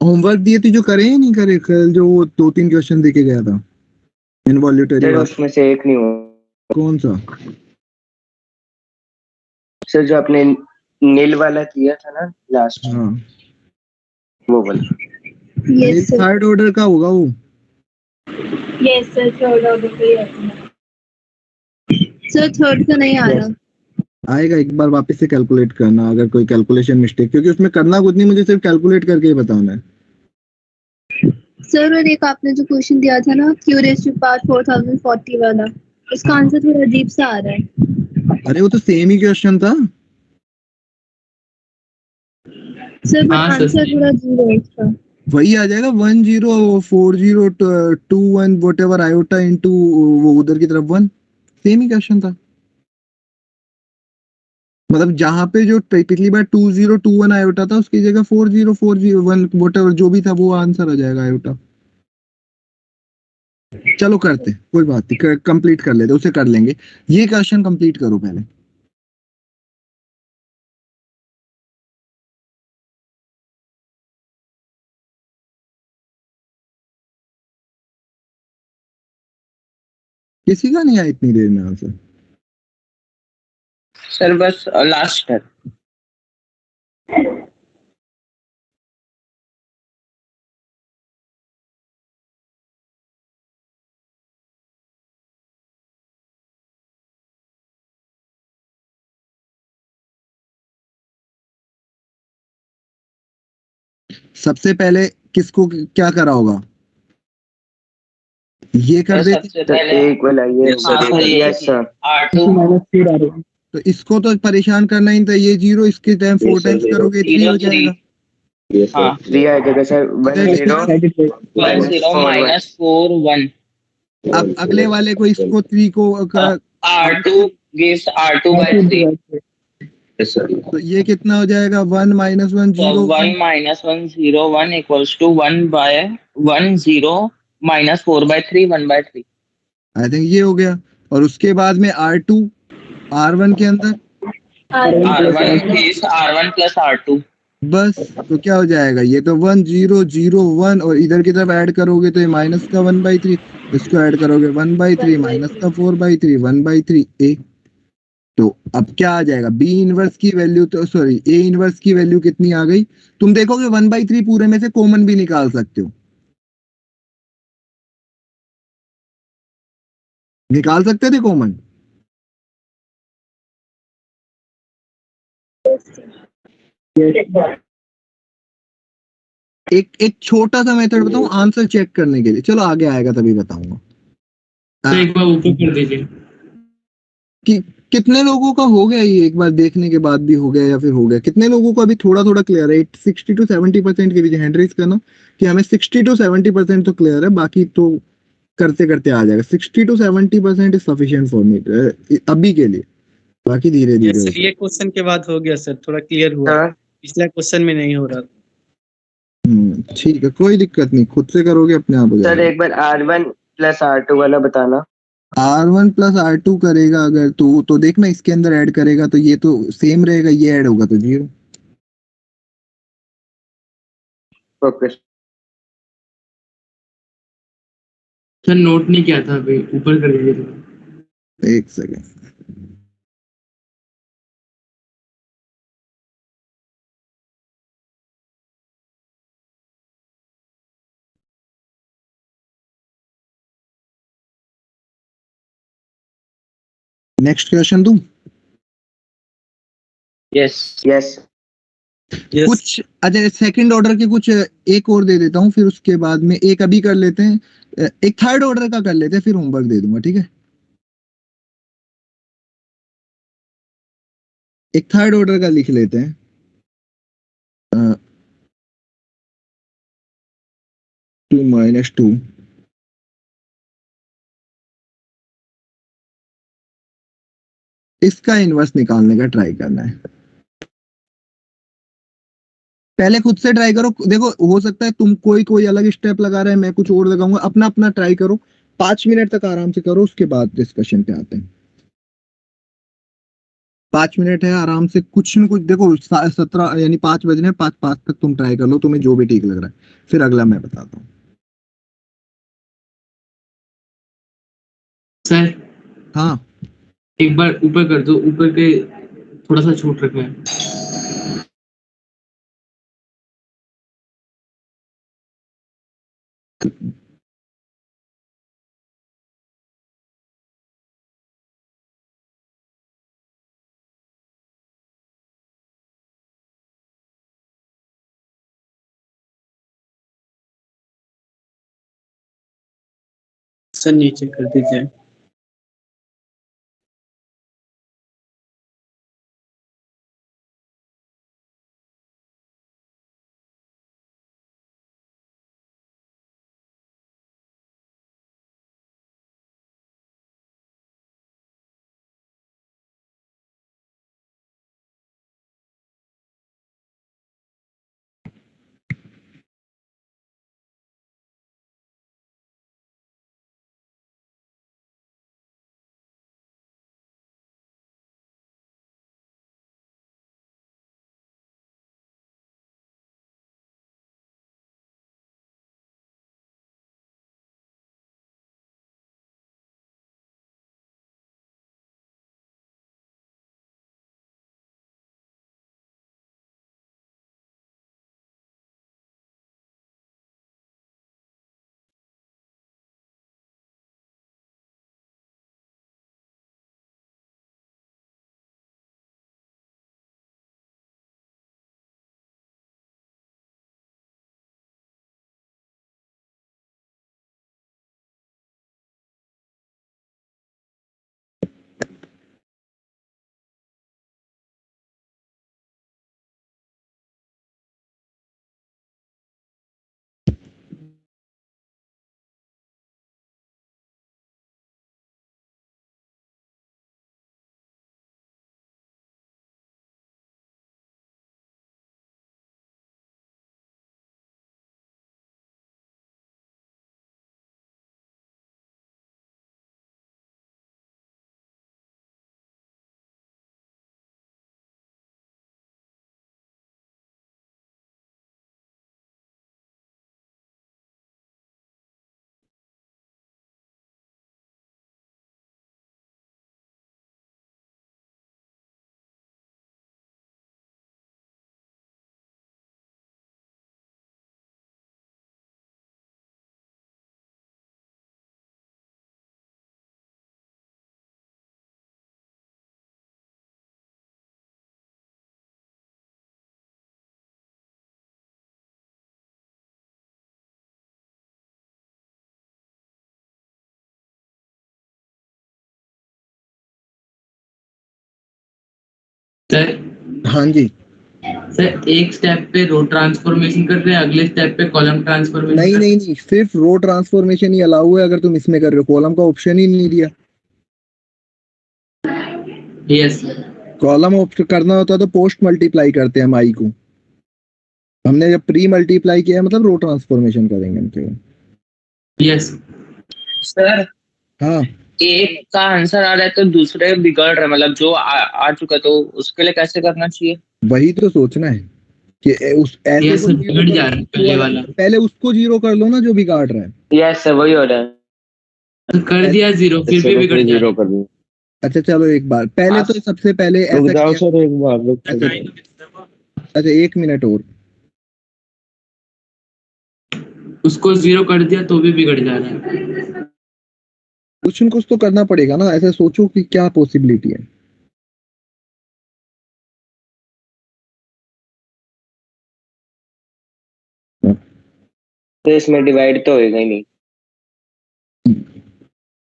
होमवर्क दिए थे जो करे या नहीं करे? कल जो वो 2-3 क्वेश्चन देके गया था इनवॉल्यूटरी सर वाला, उसमें से एक नहीं हुआ कौन सा? सर, जो आपने नील वाला किया था ना लास्ट, हाँ, वो वाला। यस सर, थर्ड ऑर्डर का होगा वो। यस सर, थर्ड ऑर्डर पे ही आता है सर, थर्ड का नहीं आ रहा। आएगा, एक बार वापस से कैलकुलेट करना अगर कोई कैलकुलेशन मिस्टेक, क्योंकि उसमें करना कुछ नहीं, मुझे सिर्फ कैलकुलेट करके ही बताना है। सर और एक आपने जो क्वेश्चन दिया था ना, क्यू रेज़ टू पावर 4040 वाला, उसका आंसर थोड़ा अजीब सा आ रहा है। अरे वो तो सेम ही क्वेश्चन था सर बट हाँ सर, आंसर थोड़ा अजीब है इसका। वही आ जाएगा 104021 वट एवर आयोटा इंटू वो उधर की तरफ 1, सेम ही क्वेश्चन था। मतलब जहां पे जो पिछली बार 2021 आयोटा था, उसकी जगह 40401 वट एवर जो भी था वो आंसर आ जाएगा आयोटा। चलो करते, कोई बात नहीं, कंप्लीट कर लेते, उसे कर लेंगे। ये क्वेश्चन कंप्लीट करो पहले। किसी का नहीं आया इतनी देर में आंसर? सर बस लास्ट है। सबसे पहले किसको क्या करा होगा? ये कर सर देते सबसे सर पहले एक वाला ये Yes, sir, हाँ सर ये यस सर। R2 तो इसको तो परेशान करना ही था, ये 0 इसके time 4 Yes, sir, times zero. करोगे 3 हो 0 3 जाएगा। Yes, sir. हाँ 3 आ जाएगा सर, 10 1 minus 0 4 1। माइनस 4 1। अब अगले वाले को, इसको 3 को R2 gives R2 by 3। Yes, sir. तो ये कितना हो जाएगा? 1 -1 So 0 1 minus 1 0 1 equals to 1 by 1 0 minus 4 by 3 1 by 3। I think ये हो गया। और उसके बाद में R2 R1 के अंदर, R1 is R1 plus R2। बस। तो क्या हो जाएगा? ये तो 1 0 0 1, और इधर की तरफ ऐड करोगे तो ये माइनस का 1/3, इसको ऐड करोगे 1/3 माइनस का 4/3 1/3 ए। तो अब क्या आ जाएगा? बी इनवर्स की वैल्यू, तो सॉरी ए इनवर्स की वैल्यू कितनी आ गई? तुम देखोगे 1/3 पूरे में से कॉमन भी निकाल सकते हो, निकाल सकते थे कॉमन। एक छोटा सा मेथड बताऊं आंसर चेक करने के लिए, चलो आगे आएगा तभी बताऊंगा। तो एक बार ऊपर कर दीजिए। कि कितने लोगों का हो गया ये, एक बार देखने के बाद भी हो गया या फिर हो गया? कितने लोगों को अभी थोड़ा थोड़ा क्लियर है? 60 to 70% के बीच हैंड रेज करना कि हमें 60 to 70% तो क्लियर है, बाकी तो करते करते आ जाएगा। 60 to 70% is sufficient for me अभी के लिए, बाकी धीरे यस धीरे। सर, ये क्वेश्चन के बाद हो गया सर, थोड़ा क्लियर हुआ। हाँ पिछला क्वेश्चन में नहीं हो रहा था। ठीक है, कोई दिक्कत नहीं, खुद से करोगे अपने आप हो सर, जाएगा। एक बार R1 प्लस R2 वाला बताना। R1 प्लस R2 करेगा अगर तो देखना इसके अंदर ऐड करेगा तो ये तो सेम रहेगा, ये ऐड होगा तो 0। ओके सर नोट नहीं किया था अभी, ऊपर कर दीजिए थोड़ा। एक सेकेंड। नेक्स्ट क्वेश्चन दूं? Yes। यस यस कुछ अच्छा सेकंड ऑर्डर के कुछ एक और दे देता हूँ, फिर उसके बाद में एक अभी कर लेते हैं, एक थर्ड ऑर्डर का कर लेते हैं, फिर होमवर्क दे दूंगा, ठीक है? एक थर्ड ऑर्डर का लिख लेते हैं, 2 - 2 इसका इनवर्स निकालने का ट्राई करना है। पहले खुद से ट्राई करो, देखो हो सकता है तुम कोई अलग स्टेप लगा रहे हैं, मैं कुछ और लगाऊंगा, अपना अपना ट्राई करो, 5 मिनट तक आराम से करो, उसके बाद डिस्कशन पे आते हैं। 5 मिनट है, आराम से कुछ न कुछ देखो, 17 यानी 5 बजने, 5 तक तुम ट्राई कर लो, तुम्हें जो भी ठीक लग रहा है, फिर अगला मैं बताता हूँ। सर हाँ एक बार ऊपर कर दो, ऊपर के थोड़ा सा छूट रखा है। सर नीचे कर दीजिए। सर हाँ जी, सर एक स्टेप पे रो ट्रांसफॉर्मेशन कर रहे हैं, अगले स्टेप पे कॉलम ट्रांसफॉर्मेशन नहीं नहीं नहीं, सिर्फ रो ट्रांसफॉर्मेशन ही अलाउ है अगर तुम इसमें कर रहे हो, कॉलम का ऑप्शन ही नहीं दिया। यस कॉलम ऑप्शन करना होता तो पोस्ट मल्टीप्लाई करते हैं हम आई को, हमने जब प्री मल्टीप्लाई किया है, मतलब रो ट्रांसफॉर्मेशन करेंगे हम केवल। यस सर हाँ एक का आंसर आ रहा है तो दूसरे बिगड़ रहा है, मतलब जो आ चुका है, तो उसके लिए कैसे करना चाहिए? वही तो सोचना है कि उस ऐसे यस को सर, जीरो बिगड़ करो, जा रहा है पहले वाला। पहले उसको जीरो कर लो ना जो बिगाड़ रहा है। यस सर वही ऑर्डर। तो कर दिया जीरो, फिर भी बिगड़ जा रहा जीरो है। कर दूं। अच्छा चलो एक बार पहले तो सबसे पहले रुक ऐसा जाओ किया। सर एक बार रुक अच्छा अच्छा 1 मिनट और, उसको जीरो कर दिया तो भी बिगड़ जा रहा है। कुछ न कुछ तो करना पड़ेगा ना, ऐसे सोचो कि क्या पॉसिबिलिटी है। तो इसमें डिवाइड तो होएगा ही नहीं।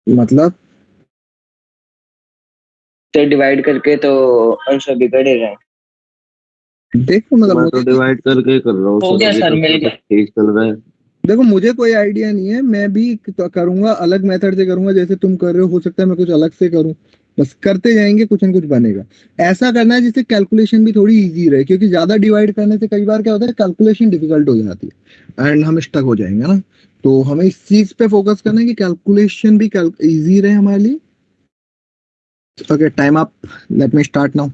मतलब तो डिवाइड करके तो आंसर बिगड़ेगा। देखो मतलब मैं तो मुझे डिवाइड करके कर रहा हूँ हो सर, गया अभी सर, तक मिल तो गया। सब ठीक चल रहा है। देखो मुझे कोई आइडिया नहीं है, मैं भी तो करूंगा अलग मेथड से करूंगा जैसे तुम कर रहे हो सकता है मैं कुछ अलग से करूं, बस करते जाएंगे कुछ न कुछ बनेगा। ऐसा करना है जिससे कैलकुलेशन भी थोड़ी इजी रहे, क्योंकि ज्यादा डिवाइड करने से कई बार क्या होता है कैलकुलेशन डिफिकल्ट हो जाती है एंड हम स्टक हो जाएंगे ना। तो हमें इस चीज पे फोकस करना है कि कैलकुलेशन भी इजी रहे हमारे लिए। Okay time up, let me start now.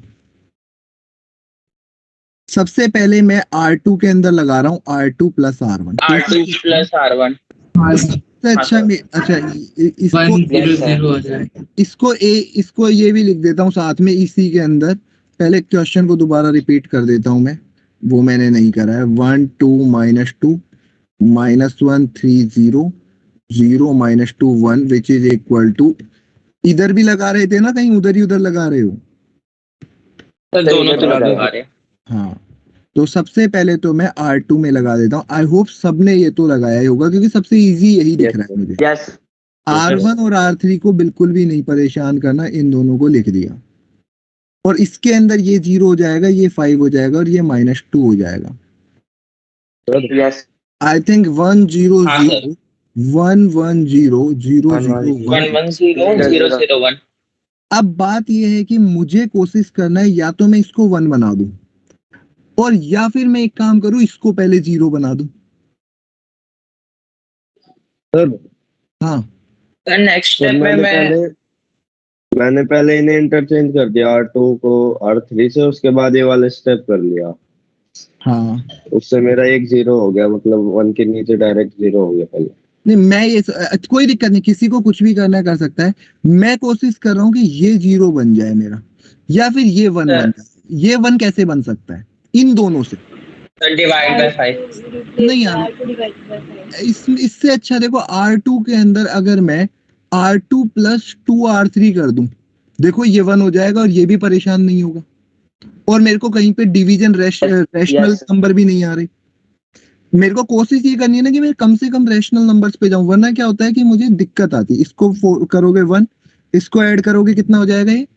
सबसे पहले मैं R2 के अंदर लगा रहा हूँ R2 plus R1। R2 plus R1। सबसे हाँ अच्छा सर। अच्छा इसको 100 आ जाएगा। इसको ये भी लिख देता हूँ साथ में इसी के अंदर। पहले क्वेश्चन को दोबारा रिपीट कर देता हूँ मैं, वो मैंने नहीं करा है। 1 2 -2 -1 3 0 0 -2 1 विच इज इक्वल टू, इधर भी लगा रहे थे ना कहीं उधर ही उधर लगा रहे हो? सर दोनों इधर तो लगा लगा है। रहे। हाँ, तो सबसे पहले तो मैं R2 में लगा देता हूँ। आई होप सबने ये तो लगाया ही होगा क्योंकि सबसे इजी यही दिख रहा है मुझे। यस R1 और R3 को बिल्कुल भी नहीं परेशान करना, इन दोनों को लिख दिया। और इसके अंदर ये 0 हो जाएगा, ये 5 हो जाएगा और ये -2 हो जाएगा। यस आई थिंक 1 0 हाँ 0 सर। 1 1 0 0 0 1 1। 1 0 0 0 1। अब बात यह है कि मुझे कोशिश करना है या तो मैं इसको 1 बना दूं और या फिर मैं एक काम करूं इसको पहले 0 बना दूं। सर हाँ सर नेक्स्ट सर स्टेप में मैंने पहले इन्हें इंटरचेंज कर दिया, R2 को R3 से, उसके बाद ये वाला स्टेप कर लिया। हाँ, उससे मेरा एक 0 हो गया, मतलब 1 के नीचे डायरेक्ट 0 हो गया पहले। नहीं मैं ये कोई दिक्कत नहीं, किसी को कुछ भी करना कर सकता है। मैं कोशिश कर रहा हूँ कि ये 0 बन जाए मेरा, या फिर ये 1 बन जाए। ये 1 कैसे बन सकता है इन दोनों से? Divide by 5। नहीं यार, इससे अच्छा देखो R2 के अंदर अगर मैं R2 प्लस 2R3 कर दूं, देखो ये 1 हो जाएगा और ये भी परेशान नहीं होगा और मेरे को कहीं पे डिवीजन रैशनल यस नंबर भी नहीं आ रहे। मेरे को कोशिश ये करनी है ना कि मैं कम से कम रैशनल नंबर्स पे जाऊं, वरना क्या होता है कि मुझे दिक्कत आती है। इसको करोगे 1, इसको ऐड करोगे कितना हो जाएगा ये?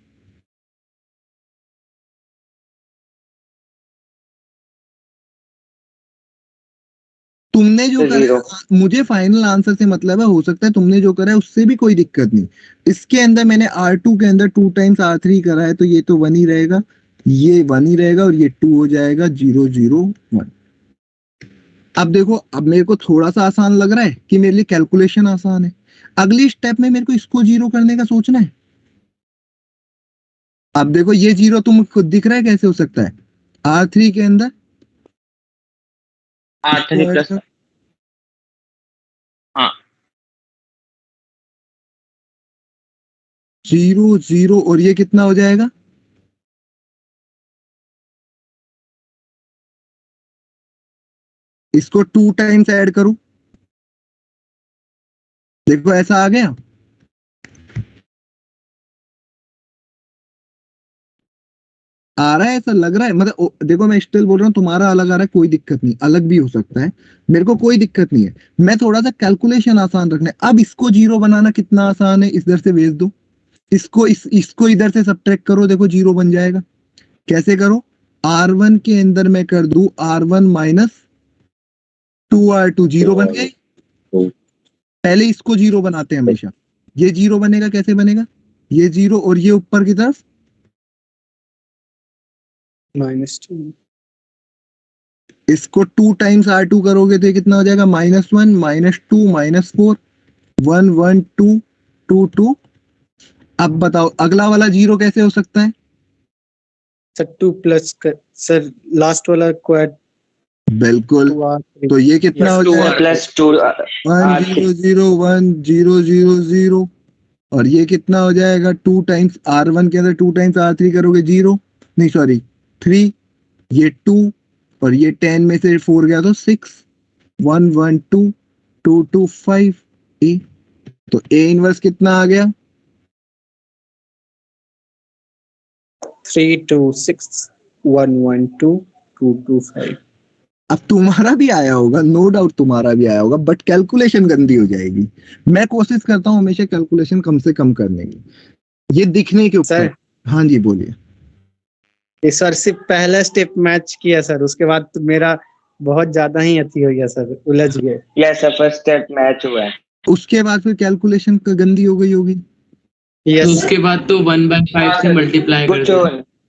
तुमने जो करा 0 है, मुझे फाइनल आंसर से मतलब है, हो सकता है तुमने जो करा है उससे भी कोई दिक्कत नहीं। इसके अंदर मैंने R2 के अंदर 2 टाइम्स R3 करा है तो ये तो 1 ही रहेगा, ये 1 ही रहेगा और ये 2 हो जाएगा 0 0 1। अब देखो, अब मेरे को थोड़ा सा आसान लग रहा है कि मेरे लिए कैलकुलेशन आसान है। अगली स्टेप में मेरे को इसको 0 करने का सोचना है। अब देखो ये 0 तुम खुद दिख रहा है कैसे हो सकता है? R3 के अंदर इसको R3 ऐड प्लस। कर, हाँ 0 0 और ये कितना हो जाएगा? इसको 2 टाइम्स ऐड करूं, देखो ऐसा आ गया। आ रहा है, ऐसा लग रहा है मतलब देखो मैं स्टिल बोल रहा हूँ तुम्हारा अलग आ रहा है, कोई दिक्कत नहीं, अलग भी हो सकता है, मेरे को कोई दिक्कत नहीं है। मैं थोड़ा सा कैलकुलेशन आसान रखना है। अब इसको 0 बनाना कितना आसान है, इधर से भेज दो, इसको इसको इधर से सब्ट्रैक्ट करो, देखो 0 बन जाएगा। कैसे करो? R1 के अंदर मैं कर दूं R1 -2R2, 0 बन गए। पहले इसको 0 बनाते हैं हमेशा। ये 0 बनेगा, कैसे बनेगा? ये 0 और ये ऊपर की तरफ -2 इसको 2 टाइम्स R2 करोगे तो ये कितना हो जाएगा? -1 -2 -4 1 1 2 2 2। अब बताओ अगला वाला 0 कैसे हो सकता है? सर 2 प्लस सर लास्ट वाला को ऐड बिल्कुल, 2R3 तो ये कितना हो जाएगा? प्लस 2 1 0 0 1 0 0 0 और ये कितना हो जाएगा? 2 टाइम्स R1 के अंदर 2 टाइम्स R3 करोगे 0, नहीं सॉरी 3, ये 2 और ये 10 में से 4 गया तो 6 1 1 2 2 2 5 ए। तो ए इनवर्स कितना आ गया? 3 2 6 1 1 2 2 2 5। अब तुम्हारा भी आया होगा, नो डाउट तुम्हारा भी आया होगा, बट कैलकुलेशन गंदी हो जाएगी। मैं कोशिश करता हूँ हमेशा कैलकुलेशन कम से कम करने की, ये दिखने के ऊपर। सर हाँ जी बोलिए। ये सर सिर्फ पहला स्टेप मैच किया सर, उसके बाद तो मेरा बहुत ज्यादा ही अति हो गया सर, उलझ गए। Yes sir, first step match हुआ है। उसके बाद फिर कैलकुलेशन गंदी हो गई होगी। तो यस उसके बाद तो 1/5 से मल्टीप्लाई कर कुछ दो।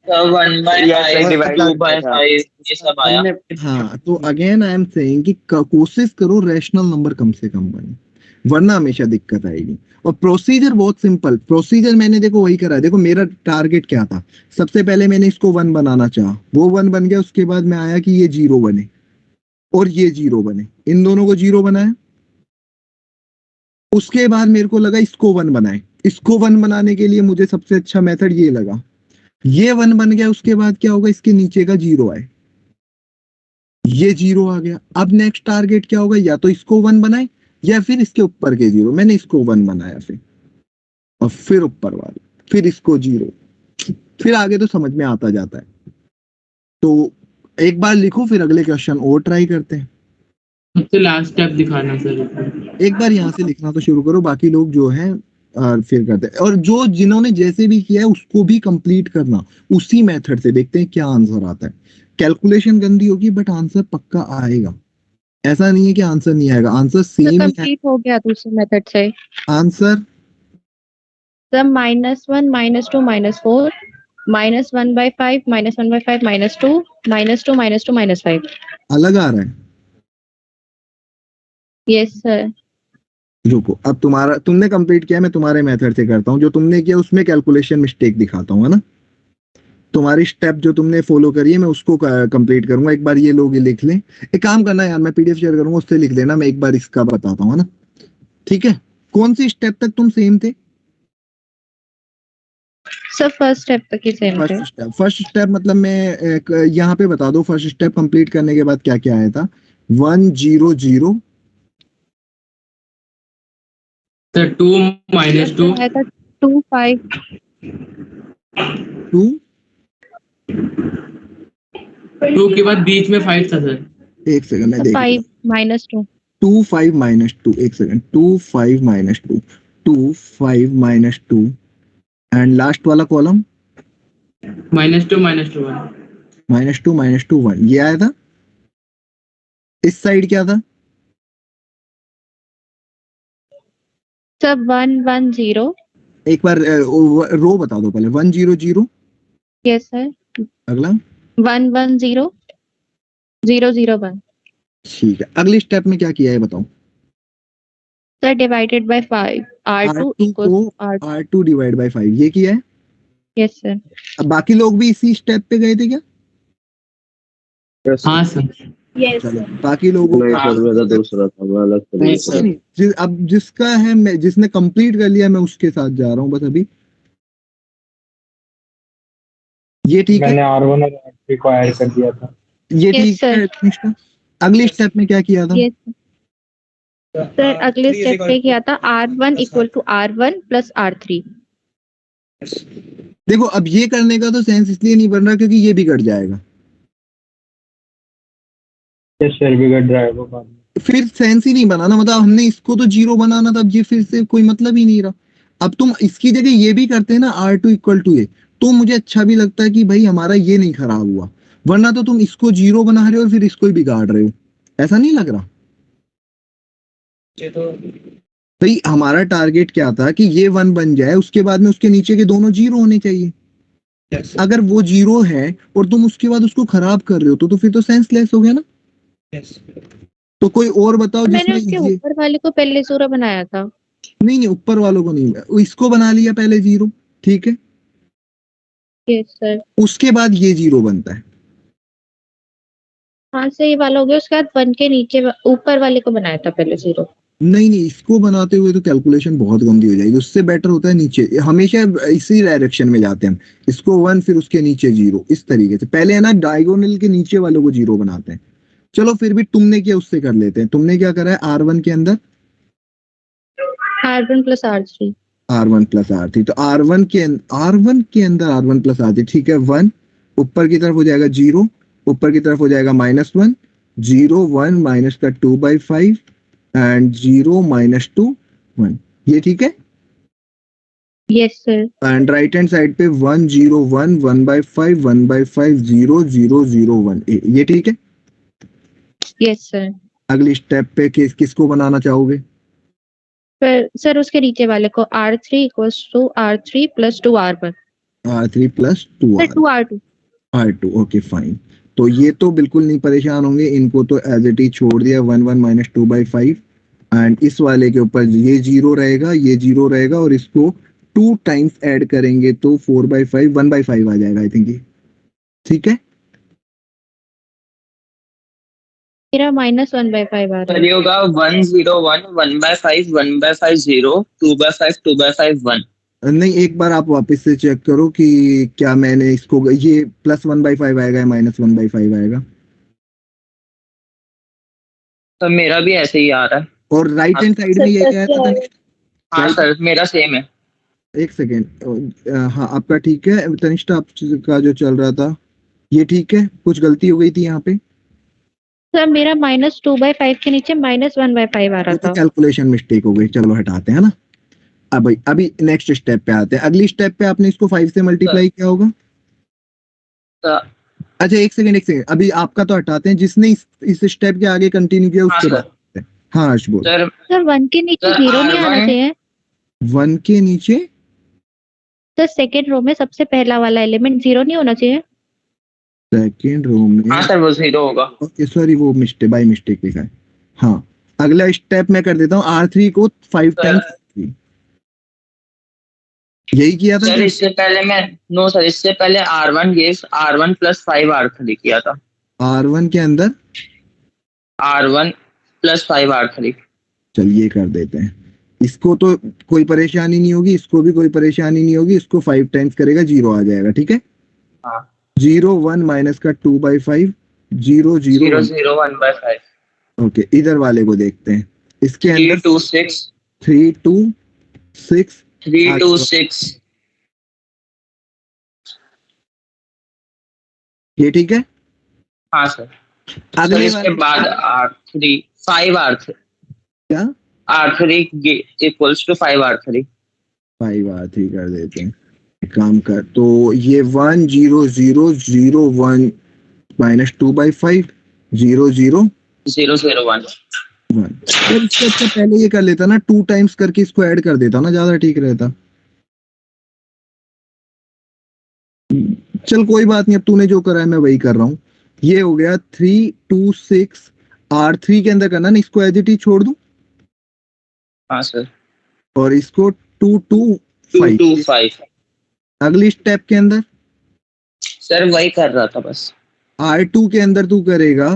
और 1/5 divide 2/5 ये सब आया। हमने हाँ तो अगेन आई एम सेइंग कि कोशिश करो रैशनल नंबर कम से कम बने, वरना हमेशा दिक्कत आएगी। और प्रोसीजर बहुत सिंपल, प्रोसीजर मैंने देखो वही करा है। देखो मेरा टारगेट क्या था, सबसे पहले मैंने इसको 1 बनाना चाहा, वो 1 बन गया। उसके बाद मैं आया कि ये 0 बने और ये 0 बने, इन दोनों को 0 बनाया। उसके बाद मेरे को लगा इसको 1 बनाए। इसको 1 बनाने के लिए मुझे सबसे अच्छा मेथड ये लगा, ये 1 बन गया। उसके बाद क्या होगा, इसके नीचे का 0 आए, ये 0 आ गया। अब नेक्स्ट टारगेट क्या होगा, या तो इसको 1 बनाए या फिर इसके ऊपर के 0। मैंने इसको 1 बनाया फिर, और फिर ऊपर वाले, फिर इसको 0, फिर आगे तो समझ में आता जाता है। तो एक बार लिखो, फिर अगले क्वेश्चन और ट्राई करते हैं। सबसे लास्ट स्टेप दिखाना सर। एक बार यहाँ से लिखना तो शुरू करो, बाकी लोग जो है फिर करते हैं। और जो जिन्होंने जैसे भी किया है उसको भी कंप्लीट करना उसी मेथड से, देखते हैं क्या आंसर आता है। कैलकुलेशन गंदी होगी बट आंसर पक्का आएगा, ऐसा नहीं है कि आंसर नहीं आएगा, आंसर सेम ही है। कंप्लीट हो गया दूसरे मेथड से आंसर सर -1 -2 -4 -1/5 -1/5 -2 -2 -2 -5। अलग आ रहा है। Yes sir. रुको, अब तुम्हारा, तुमने कंप्लीट किया, मैं तुम्हारे मेथड से करता हूँ। जो तुमने किया उसमें कैलकुलेशन मिस्टेक दिखाता हूँ, है ना। तुम्हारी स्टेप जो तुमने फॉलो करी है मैं उसको कंप्लीट करूंगा। एक बार ये लोग लिख लें। एक काम करना यार, मैं पीडीएफ शेयर करूंगा, उससे लिख लेना, मैं एक बार इसका बताता हूँ, है ना। ठीक है, कौन सी स्टेप तक तुम सेम थे? सर फर्स्ट स्टेप तक ही सेम थे। फर्स्ट स्टेप मतलब मैं यहाँ पे बता दो, फर्स्ट स्टेप कंप्लीट करने के बाद क्या क्या आया था। 1 0 0 सर 2 -2 आया था 2 5 2 2 के बाद बीच में 5 था सर। एक सेकंड मैं देख 5 -2 2 5 -2, एक सेकंड, 2 5 -2, 2 5 -2 एंड लास्ट वाला कॉलम -2 -2 1 -2 -2 1, ये आया था। इस साइड क्या था? सर 1 1 0। एक बार रो बता दो पहले। 1 0 0, यस सर। अगला 1 1 0 0 0 1। ठीक है, अगली स्टेप में क्या किया है बताओ। Sir divided by 5 R2 R2 equals को R। R2 डिवाइड बाय 5, ये किया है। Yes sir. अब बाकी लोग भी इसी स्टेप पे गए थे क्या? हाँ सर। यस चलो बाकी लोगों नहीं का सर, मेरा दूसरा था, मैं अलग से नहीं नहीं सर। नहीं, अब जिसका है, मैं जिसने कंप्लीट कर लिया मैं उसके साथ जा रहा हूँ बस अभी। ये ठीक है, मैंने R1 और R3 को ऐड कर दिया था। ये Yes, ठीक है। sir. निष्ठा, अगली स्टेप में क्या किया था? Yes sir. अगले स्टेप पे किया था R1 equal to R1 plus R3। देखो अब ये करने का तो सेंस इसलिए नहीं बन रहा क्योंकि ये बिगड़ जाएगा, शेयर बिगड़ रहा है वो बाद में। फिर सेंस ही नहीं बनाना। मतलब हमने इसको तो 0 बनाना था, अब ये फिर से कोई मतलब ही नहीं रहा। अब तुम इसकी जगह ये भी करते हैं ना, R2 इक्वल टू ये, तो मुझे अच्छा भी लगता है कि भाई हमारा ये नहीं खराब हुआ। वरना तो तुम इसको 0 बना रहे हो और फिर इसको ही बिगाड़ रहे हो, ऐसा नहीं लग रहा? भाई हमारा टारगेट क्या था कि ये 1 बन जाए, उसके बाद में उसके नीचे के दोनों 0 होने चाहिए। अगर वो 0 है और तुम उसके बाद उसको खराब कर रहे हो तो फिर तो सेंसलेस हो गया ना। तो कोई और बताओ मैंने जिसमें उसके ऊपर वाले को पहले 0 बनाया था। नहीं ऊपर वालों को नहीं, इसको बना लिया पहले 0, ठीक है। Yes sir. उसके बाद ये 0 बनता है। हाँ से ये वाला हो गया, उसके बाद 1 के नीचे ऊपर वाले को बनाया था पहले 0। नहीं इसको बनाते हुए तो कैलकुलेशन बहुत गंदी हो जाएगी। उससे बेटर होता है नीचे, हमेशा इसी डायरेक्शन में जाते हैं हम। इसको 1 फिर उसके नीचे 0, इस तरीके से पहले है ना डायगोनल के नीचे वालों को 0 बनाते हैं। चलो फिर भी तुमने क्या उससे कर लेते हैं। तुमने क्या करा है, R1 के अंदर R1 plus R3। R1 plus R3, तो R1 के अंदर R1 प्लस R3, ठीक है। 1 ऊपर की तरफ हो जाएगा 0, ऊपर की तरफ हो जाएगा -1, 0 1 माइनस का 2/5 एंड 0 माइनस 2 1, ये ठीक है। Yes sir. And right hand side पे 1 0 1 1/5 1/5 0 0 0 1, ये ठीक है। Yes sir. अगली स्टेप पे किसको बनाना चाहोगे? पर सर उसके नीचे वाले को R3 equals to R3 plus 2R1 R3 plus 2R, 2R2। R2, okay fine. तो ये तो बिल्कुल नहीं परेशान होंगे, इनको तो एज इट इज छोड़ दिया 1 1 माइनस 2/5 एंड इस वाले के ऊपर ये 0 रहेगा, ये 0 रहेगा और इसको 2 टाइम्स ऐड करेंगे तो 4/5 1/5 आ जाएगा आई थिंक, ये ठीक है। मेरा -1/5 आ रहा सर है। ये होगा 1 0 1 1/5 1/5 0 2/5 2/5 1। नहीं, एक बार आप वापस से चेक करो कि क्या मैंने इसको, ये प्लस 1/5 आएगा या माइनस 1/5 आएगा। तो मेरा भी ऐसे ही आ रहा है। और राइट हैंड साइड में ये क्या है? हाँ सर मेरा सेम है। एक सेकेंड, हाँ आपका ठीक है। तनिष्ठा आपका जो चल रहा था ये ठीक है, कुछ गलती हो गई थी यहाँ पे। सर मेरा -2/5 के नीचे -1/5 आ रहा था। कैलकुलेशन मिस्टेक हो गई, चलो हटाते हैं ना। अभी नेक्स्ट स्टेप पे आते हैं। अगली स्टेप पे आपने इसको 5 से मल्टीप्लाई किया होगा। अच्छा एक सेकेंड, अभी आपका तो हटाते हैं, जिसने इस स्टेप के आगे कंटिन्यू किया उसके बाद। हाँ हर्ष बोल। सर 1 के नीचे 0 नहीं आना चाहिए। 1 के नीचे सर सेकेंड रो में सबसे पहला वाला एलिमेंट 0 नहीं होना चाहिए। सेकेंड रो में, हाँ सर वो 0 होगा। ओके सॉरी, वो बाय मिस्टेक लिखा है। हाँ अगला स्टेप मैं कर देता हूँ, R3 को 5 टाइम्स, यही किया था सर इससे पहले मैं सर इससे पहले R1 gives R1 plus 5 R3 किया था। R1 के अंदर R1 प्लस 5 R3। चलिए कर देते हैं। इसको तो कोई परेशानी नहीं होगी, इसको भी कोई परेशानी नहीं होगी, इसको 5 टाइम्स करेगा 0 आ जाएगा, ठीक है। हाँ 0 1 माइनस का 2/5 0 0 0 1/5। ओके इधर वाले को देखते हैं। इसके अंदर 3 2 6 3 2 6 3 2 6, ये ठीक है। हाँ सर। सर अगले इसके बाद R3 5 R3 क्या R3 equals to 5 R3। 5 R3 कर देते हैं। एक काम कर, तो ये 1 0 0 0 1 माइनस 2/5 0 0 0 0 1। सर इससे अच्छा पहले ये कर लेता ना, 2 टाइम्स करके इसको ऐड कर देता ना, ज्यादा ठीक रहता। चल कोई बात नहीं, अब तूने जो करा है मैं वही कर रहा हूँ। ये हो गया 3 2 6 R3 के अंदर करना ना, इसको एज इट इज छोड़ दूं। हाँ सर। और इसको 2 2 2 2 5। अगली स्टेप के अंदर सर वही कर रहा था बस। R2 के अंदर तू करेगा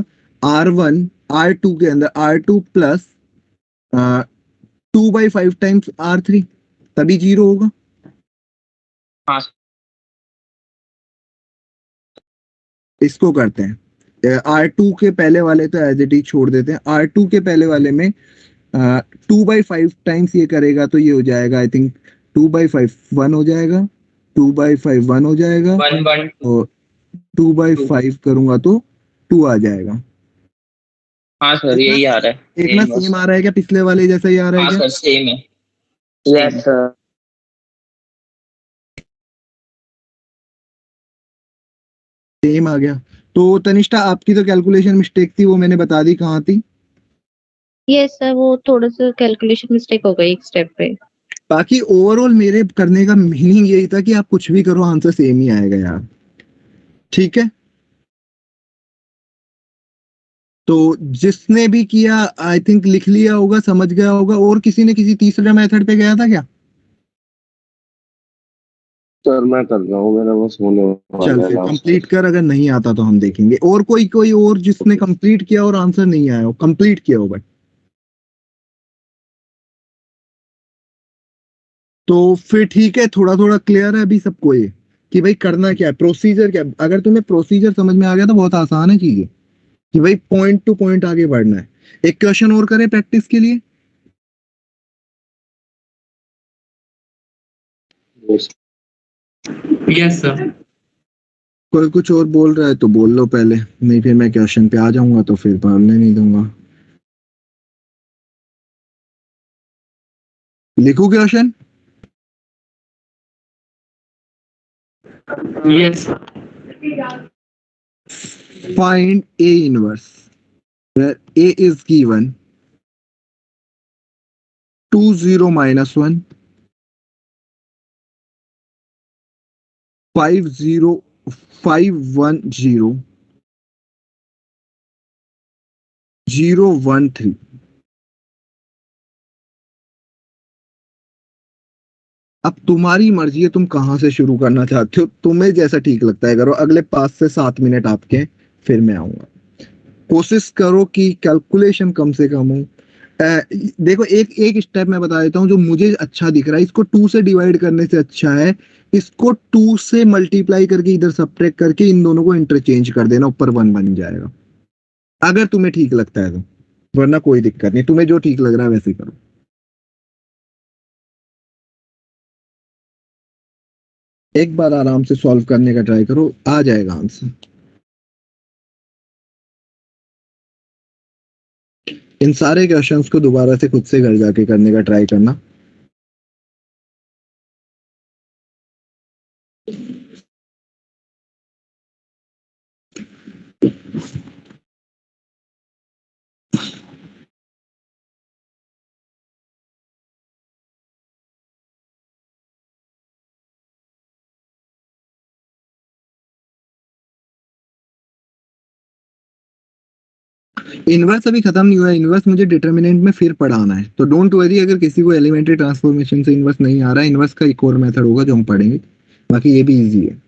R1, R2 के अंदर R2 प्लस 2/5 टाइम्स R3, तभी 0 होगा। हाँ इसको करते हैं, R2 के पहले वाले तो एज इट इज छोड़ देते हैं। R2 के पहले वाले में 2/5 टाइम्स ये करेगा तो ये हो जाएगा आई थिंक 2/5 1 हो जाएगा, 2/5 1 हो जाएगा 1 1 और 2/5 करूंगा तो 2 आ जाएगा। हाँ सर यही आ रहा है। एक ना सेम आ रहा है क्या, पिछले वाले जैसा ही आ रहा है क्या? हाँ सर सेम है। Yes sir. सेम आ गया। तो तनिष्ठा आपकी तो कैलकुलेशन मिस्टेक थी, वो मैंने बता दी कहाँ थी। यस सर वो थोड़ा सा कैलकुलेशन मिस्टेक हो गई एक स्टेप पे। बाकी ओवरऑल मेरे करने का मीनिंग यही था कि आप कुछ भी करो आंसर सेम ही आएगा यार, ठीक है। तो जिसने भी किया आई थिंक लिख लिया होगा, समझ गया होगा। और किसी ने किसी तीसरे मेथड पे गया था क्या? सर मैं कर रहा हूँ, मेरा बस होने चल फिर कंप्लीट कर, अगर नहीं आता तो हम देखेंगे। और कोई और जिसने कंप्लीट किया और आंसर नहीं आया हो, कंप्लीट किया हो बट। तो फिर ठीक है, थोड़ा थोड़ा क्लियर है अभी सबको ये कि भाई करना क्या है, प्रोसीजर क्या है। अगर तुम्हें प्रोसीजर समझ में आ गया तो बहुत आसान है चीजें, कि भाई पॉइंट टू पॉइंट आगे बढ़ना है। एक क्वेश्चन और करें प्रैक्टिस के लिए। Yes sir. कोई कुछ और बोल रहा है तो बोल लो पहले, नहीं फिर मैं क्वेश्चन पे आ जाऊंगा तो फिर पढ़ने नहीं दूंगा। लिखू question? Yes. Find A inverse where A is given 2 0 minus 1 5 0 5 1 0 0 1 3। अब तुम्हारी मर्जी है, तुम कहां से शुरू करना चाहते हो, तुम्हें जैसा ठीक लगता है करो। अगले 5 से 7 मिनट आपके, फिर मैं आऊंगा। कोशिश करो कि कैलकुलेशन कम से कम हो। देखो एक एक स्टेप मैं बता देता हूँ जो मुझे अच्छा दिख रहा है। इसको 2 से डिवाइड करने से अच्छा है इसको 2 से मल्टीप्लाई करके इधर सब्ट्रैक्ट करके इन दोनों को इंटरचेंज कर देना, ऊपर 1 बन जाएगा, अगर तुम्हें ठीक लगता है तो। वरना कोई दिक्कत नहीं, तुम्हें जो ठीक लग रहा है वैसे करो। एक बार आराम से सॉल्व करने का ट्राई करो, आ जाएगा आंसर। इन सारे क्वेश्चंस को दोबारा से खुद से घर जाके करने का ट्राई करना। इनवर्स अभी खत्म नहीं हुआ है, इनवर्स मुझे डिटर्मिनेंट में फिर पढ़ाना है, तो डोंट वरी अगर किसी को एलिमेंट्री ट्रांसफॉर्मेशन से इनवर्स नहीं आ रहा है। इनवर्स का एक और मेथड होगा जो हम पढ़ेंगे, बाकी ये भी इजी है।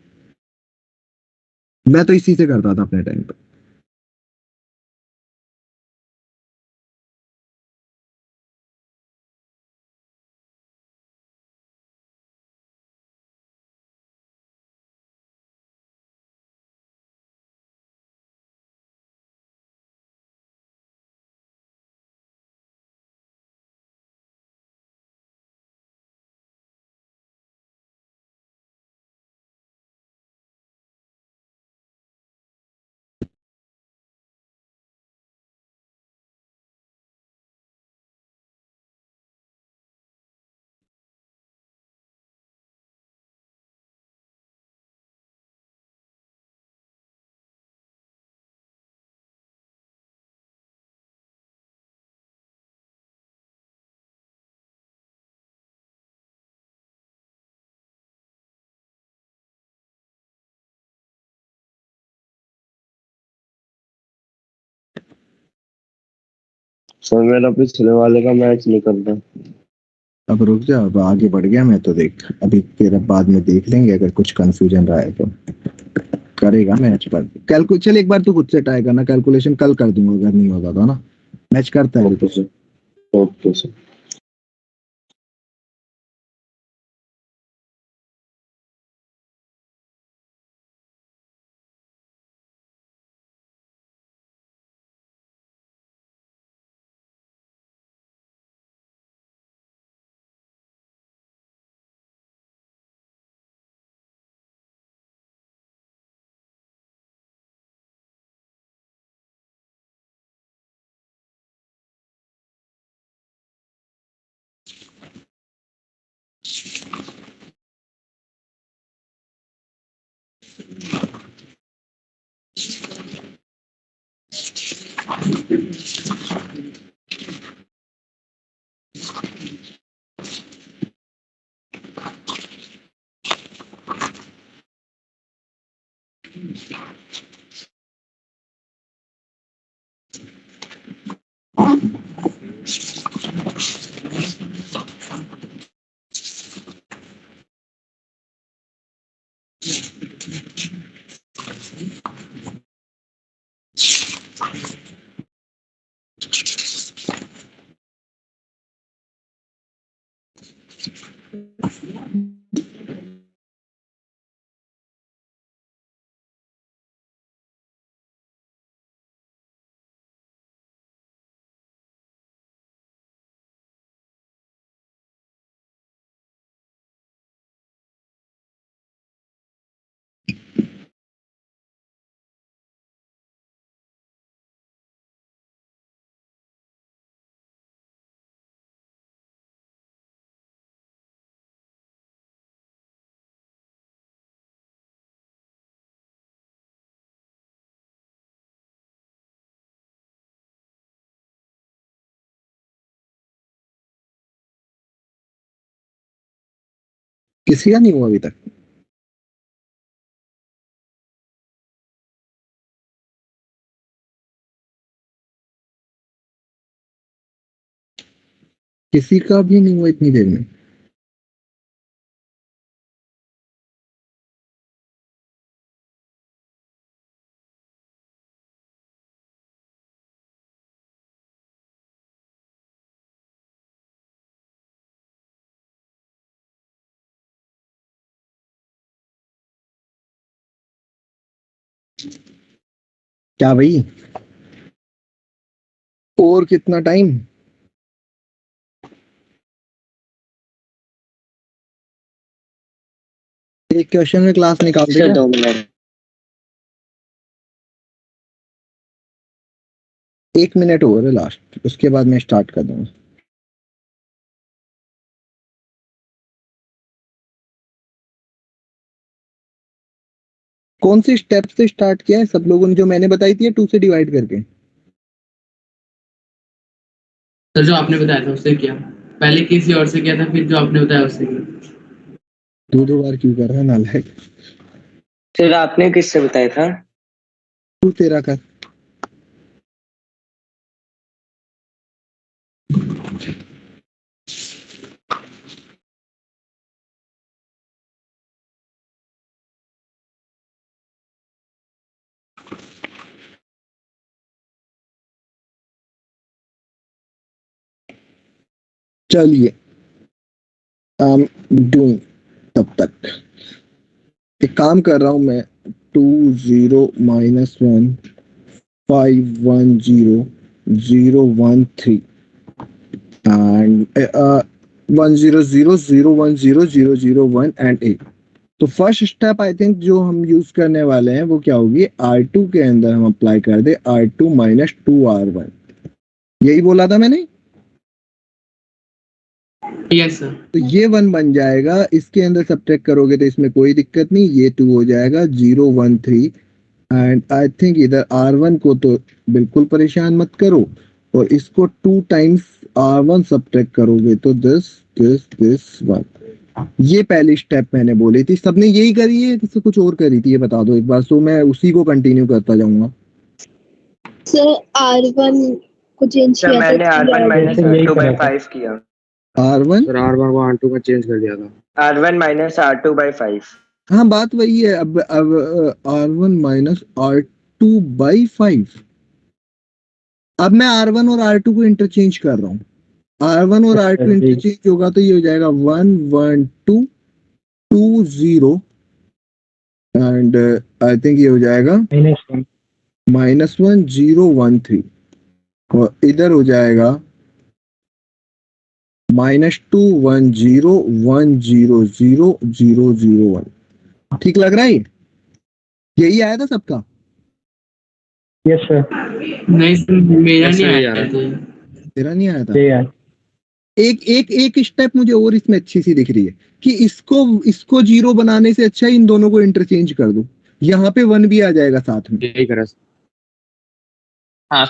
मैं तो इसी से करता था अपने टाइम पे। सर मेरा पिछले वाले का मैच नहीं करता। अब रुक जा, अब आगे बढ़ गया मैं तो, देख अभी फिर बाद में देख लेंगे, अगर कुछ कंफ्यूजन रहा है तो करेगा मैच पर। चल एक बार तू खुद से ट्राई करना, कैलकुलेशन कल कर दूंगा अगर नहीं होगा तो ना। मैच करता है ओके सर, ओके सर। किसी का नहीं हुआ अभी तक? किसी का भी नहीं हुआ इतनी देर में? क्या भाई, और कितना टाइम? एक क्वेश्चन में क्लास निकाल सर देगा। 2 मिनट। 1 मिनट और है लास्ट, उसके बाद मैं स्टार्ट कर दूंगा। कौन सी स्टेप से स्टार्ट किया है सब लोगों ने, जो मैंने बताई थी 2 से डिवाइड करके? सर जो आपने बताया था उससे किया, पहले किसी और से किया था, फिर जो आपने बताया उससे किया। 2 बार क्यों कर रहा है नालायक? सर आपने किससे बताया था? तू तेरा कर। चलिए आई एम डूइंग। तब तक एक काम कर रहा हूं मैं। 2 0 -1 5 1 0 0 1 3 and 1 0 0 0 1 0 0 0 1 and 8। तो फर्स्ट स्टेप आई थिंक जो हम यूज करने वाले हैं वो क्या होगी, R2 के अंदर हम अप्लाई कर दे R2 - 2R1। यही बोला था मैंने। Yes sir. तो ये 1 बन जाएगा, इसके अंदर सब्ट्रैक्ट करोगे तो इसमें कोई दिक्कत नहीं, ये 2 हो जाएगा 0 1 3। एंड आई थिंक इधर R1 को तो बिल्कुल परेशान मत करो, और इसको 2 टाइम्स R1 सब्ट्रैक्ट करोगे तो दिस 1। ये पहली स्टेप मैंने बोली थी, सबने यही करी है किसी कुछ और करी थी ये बता दो एक बार, तो मैं उसी को कंटिन्यू करता जाऊंगा। सर R1 को चेंज सर किया मैंने था R1 जैसे यही -R2 करा by था। 5 किया। R1 सर R1 को R2 में चेंज कर दिया था। R1 -R2 by 5। हाँ बात वही है। अब R1 -R2/5। अब मैं R1 और R2 को इंटरचेंज कर रहा हूँ। R1 और R2 इंटरचेंज होगा तो ये हो जाएगा 1 1 2 2 0 एंड आई थिंक ये हो जाएगा -1 -1 0 1 3, और इधर हो जाएगा -2 1 0 1 0 0 0 0 1। ठीक लग रहा है? यही आया था सबका? Yes sir. नहीं सर, मेरा नहीं आया था। तेरा नहीं आया था? ये यार एक स्टेप मुझे और इसमें अच्छी सी दिख रही है कि इसको 0 बनाने से अच्छा इन दोनों को इंटरचेंज कर दो, यहाँ पे 1 भी आ जाएगा साथ में। यही करा। हाँ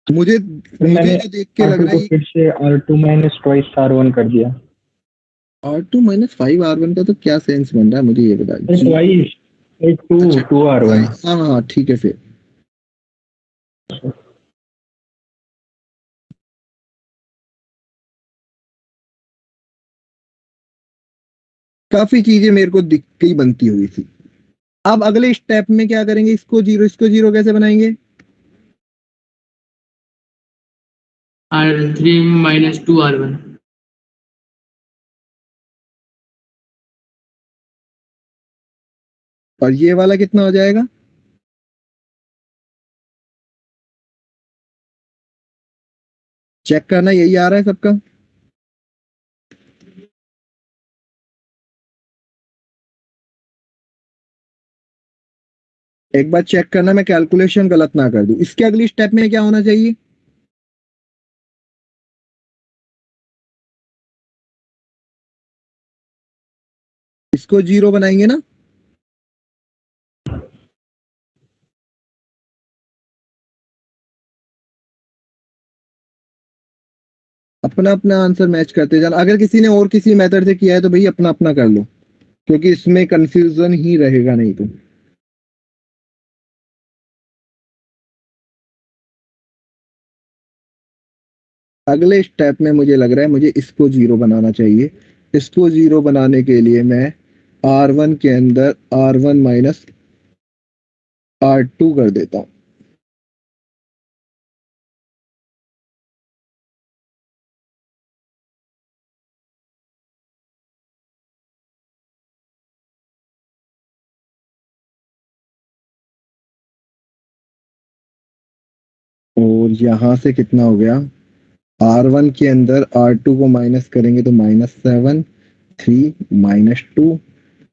मुझे मैंने जो देख के लग R2 रहा को है फिर से R2 - twice R1 कर दिया। R2 -5 R1 का तो क्या सेंस बन रहा है मुझे ये बता। twice 2 R1। हाँ हाँ ठीक है फिर। काफी चीजें मेरे को दिख गई बनती हुई थी। अब अगले स्टेप में क्या करेंगे, इसको 0 कैसे बनाएंगे? R3 - 2R1। और ये वाला कितना हो जाएगा? चेक करना, यही आ रहा है सबका? एक बार चेक करना मैं कैलकुलेशन गलत ना कर दूं। इसके अगली स्टेप में क्या होना चाहिए? इसको 0 बनाएंगे ना? अपना अपना आंसर मैच करते जाना। अगर किसी ने और किसी मेथड से किया है तो भाई अपना अपना कर लो। क्योंकि इसमें कंफ्यूजन ही रहेगा नहीं तो। अगले स्टेप में मुझे लग रहा है मुझे इसको 0 बनाना चाहिए। इसको 0 बनाने के लिए मैं R1 के अंदर R1 माइनस R2 कर देता हूं। और यहां से कितना हो गया, R1 के अंदर R2 को माइनस करेंगे तो -7 3 -2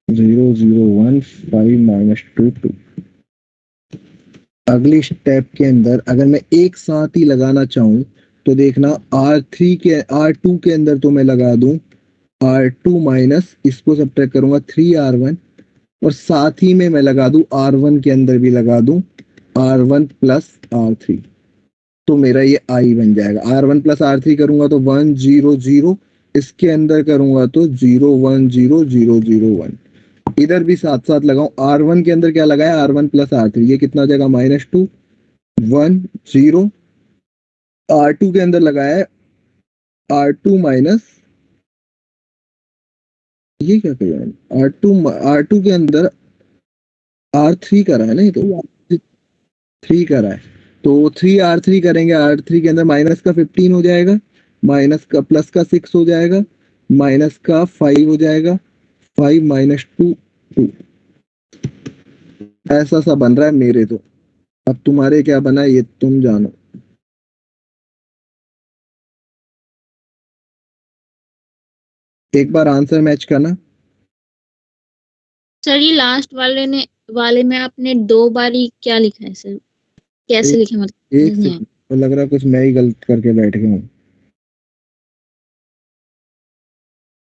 0 0 1 5 -2 2। अगली स्टेप के अंदर अगर मैं एक साथ ही लगाना चाहूं तो देखना R2 के अंदर तो मैं लगा दूं R2 माइनस इसको सब्ट्रैक्ट करूंगा 3R1 और साथ ही में मैं लगा दूं R1 के अंदर भी लगा दूं R1 प्लस R3 तो मेरा ये I बन जाएगा। R1 प्लस R3 करूंगा तो 1 0 0, इसके अंदर करूंगा तो 0 1 0 0 0 1। इधर भी साथ साथ लगाऊं, R1 के अंदर क्या लगाया R1 प्लस R3, ये कितना हो जाएगा -2 1 0। R2 के अंदर लगाया R2 माइनस, ये क्या करें R2 के अंदर R3 करा है ना, ये तो 3 करा है तो 3R3 करेंगे। R3 के अंदर माइनस का 15 हो जाएगा, माइनस का प्लस का 6 हो जाएगा, माइनस का 5 हो जाएगा, 5 -2 2। ऐसा सा बन रहा है मेरे तो। अब तुम्हारे क्या बना ये तुम जानो। एक बार आंसर मैच करना। सर ये लास्ट वाले में आपने 2 बारी क्या लिखा है सर, कैसे लिखे मतलब एक से तो लग रहा है कुछ मैं ही गलत करके बैठ गया हूँ।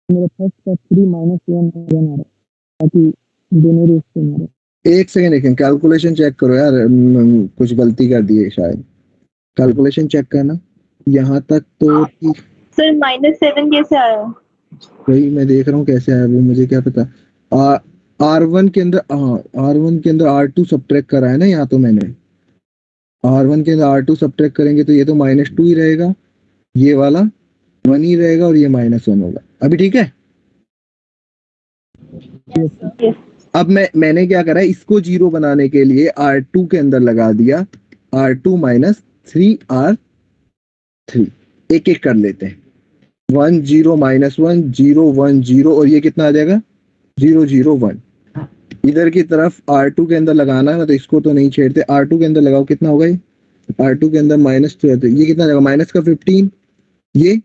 मेरा फर्स्ट का 3 -1 आ रहा है ताकि दोनों रूप से मारे। एक सेकंड लेकिन कैलकुलेशन चेक करो यार, कुछ गलती कर दी है शायद। कैलकुलेशन चेक करना यहाँ तक तो सर -7 कैसे आया? वही मैं देख रहा हूँ कैसे आया वो मुझे क्या पता। R1 के अंदर R1 के अंदर R2 सब्ट्रैक्ट करा है ना यहाँ तो मैंने। R1 के अंदर R2 सब्ट्रैक्ट करेंगे तो ये तो -2 ही रहेगा, ये वाला 1 ही रहेगा और ये -1 होगा। अभी ठीक है। अब मैंने क्या करा है, इसको 0 बनाने के लिए R2 के अंदर लगा दिया R2 माइनस 3R3। एक एक कर लेते हैं। 1 0 -1 0 1 0 और ये कितना आ जाएगा 0 0 1। इधर की तरफ R2 के अंदर लगाना है, तो इसको तो नहीं छेड़ते। R2 के अंदर लगाओ, कितना होगा ये R2 के अंदर -2 है, ये कितना जाएगा माइनस का 15, ये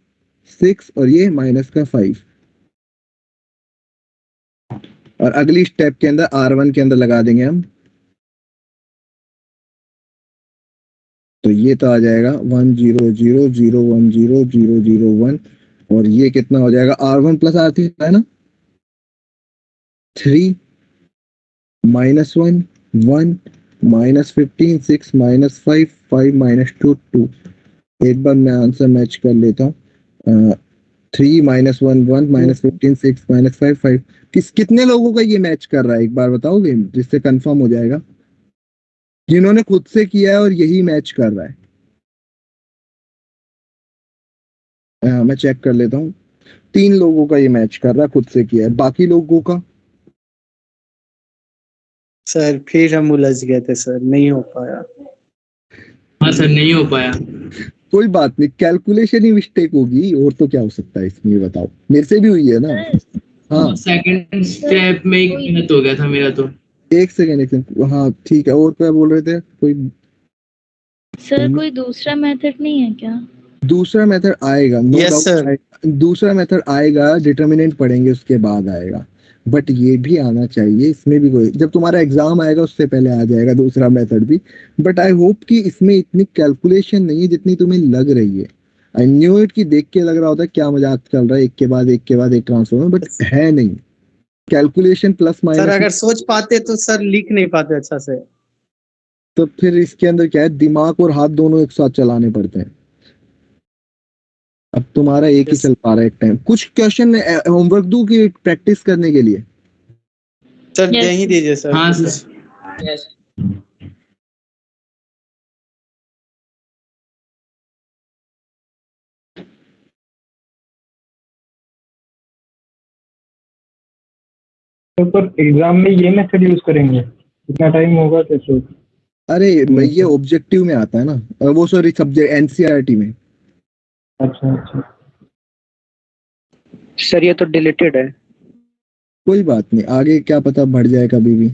6 और ये माइनस का 5। और अगली स्टेप के अंदर R1 के अंदर लगा देंगे हम, तो ये तो आ जाएगा 1 0 0 0 1 0 0 0 1 और ये कितना हो जाएगा R1 प्लस R3 है ना 3 -1 1 -15 6 -5 5 -2 2। एक बार मैं आंसर मैच कर लेता हूँ। 3 -1 1 -15 6 -5 5। कितने लोगों का ये मैच कर रहा है एक बार बताओगे, जिससे कंफर्म हो जाएगा। जिन्होंने खुद से किया है और यही मैच कर रहा है। मैं चेक कर लेता हूँ। 3 लोगों का ये मैच कर रहा है, खुद से किया है। बाकी लोगों का सर फिर हम उलझ गए थे सर, नहीं हो पाया। हाँ सर नहीं हो पाया। कोई बात नहीं, कैलकुलेशन ही मिस्टेक होगी और तो क्या हो सकता है इसमें, ये बताओ। मेरे से भी हुई है ना। हाँ सेकंड स्टेप में एक मिनट हो गया था मेरा तो। एक सेकंड। हाँ ठीक है, और क्या बोल रहे थे कोई? सर कोई दूसरा मेथड नहीं है क्या? दूसरा मेथड आएगा, नो डाउट दूसरा मेथड आएगा, डिटर्मिनेंट पढ़ेंगे उसके बाद आएगा। बट ये भी आना चाहिए, इसमें भी कोई, जब तुम्हारा एग्जाम आएगा उससे पहले आ जाएगा दूसरा मेथड भी। बट आई होप कि इसमें इतनी कैलकुलेशन नहीं है जितनी तुम्हें लग रही है। आई न्यू इट कि देख के लग रहा होता है क्या मजाक चल रहा है, एक के बाद एक के बाद एक ट्रांसफॉर्मर, बट है नहीं। Calculation plus minus. सर अगर सोच पाते तो सर लिख नहीं पाते अच्छा से। तो फिर इसके अंदर क्या है, दिमाग और हाथ दोनों एक साथ चलाने पड़ते हैं। अब तुम्हारा एक ही चल पा रहा है एक टाइम। कुछ क्वेश्चन होमवर्क दूं कि प्रैक्टिस करने के लिए? Sir Yes. दे ही दीजिए सर। हाँ सर। यस तो पर एग्जाम में ये मेथड यूज करेंगे, कितना टाइम होगा कैसे? अरे ये ऑब्जेक्टिव में आता है ना, वो सॉरी सब्जेक्ट एनसीईआरटी में। अच्छा अच्छा। सर ये तो डिलीटेड है। कोई बात नहीं, आगे क्या पता बढ़ जाए कभी भी।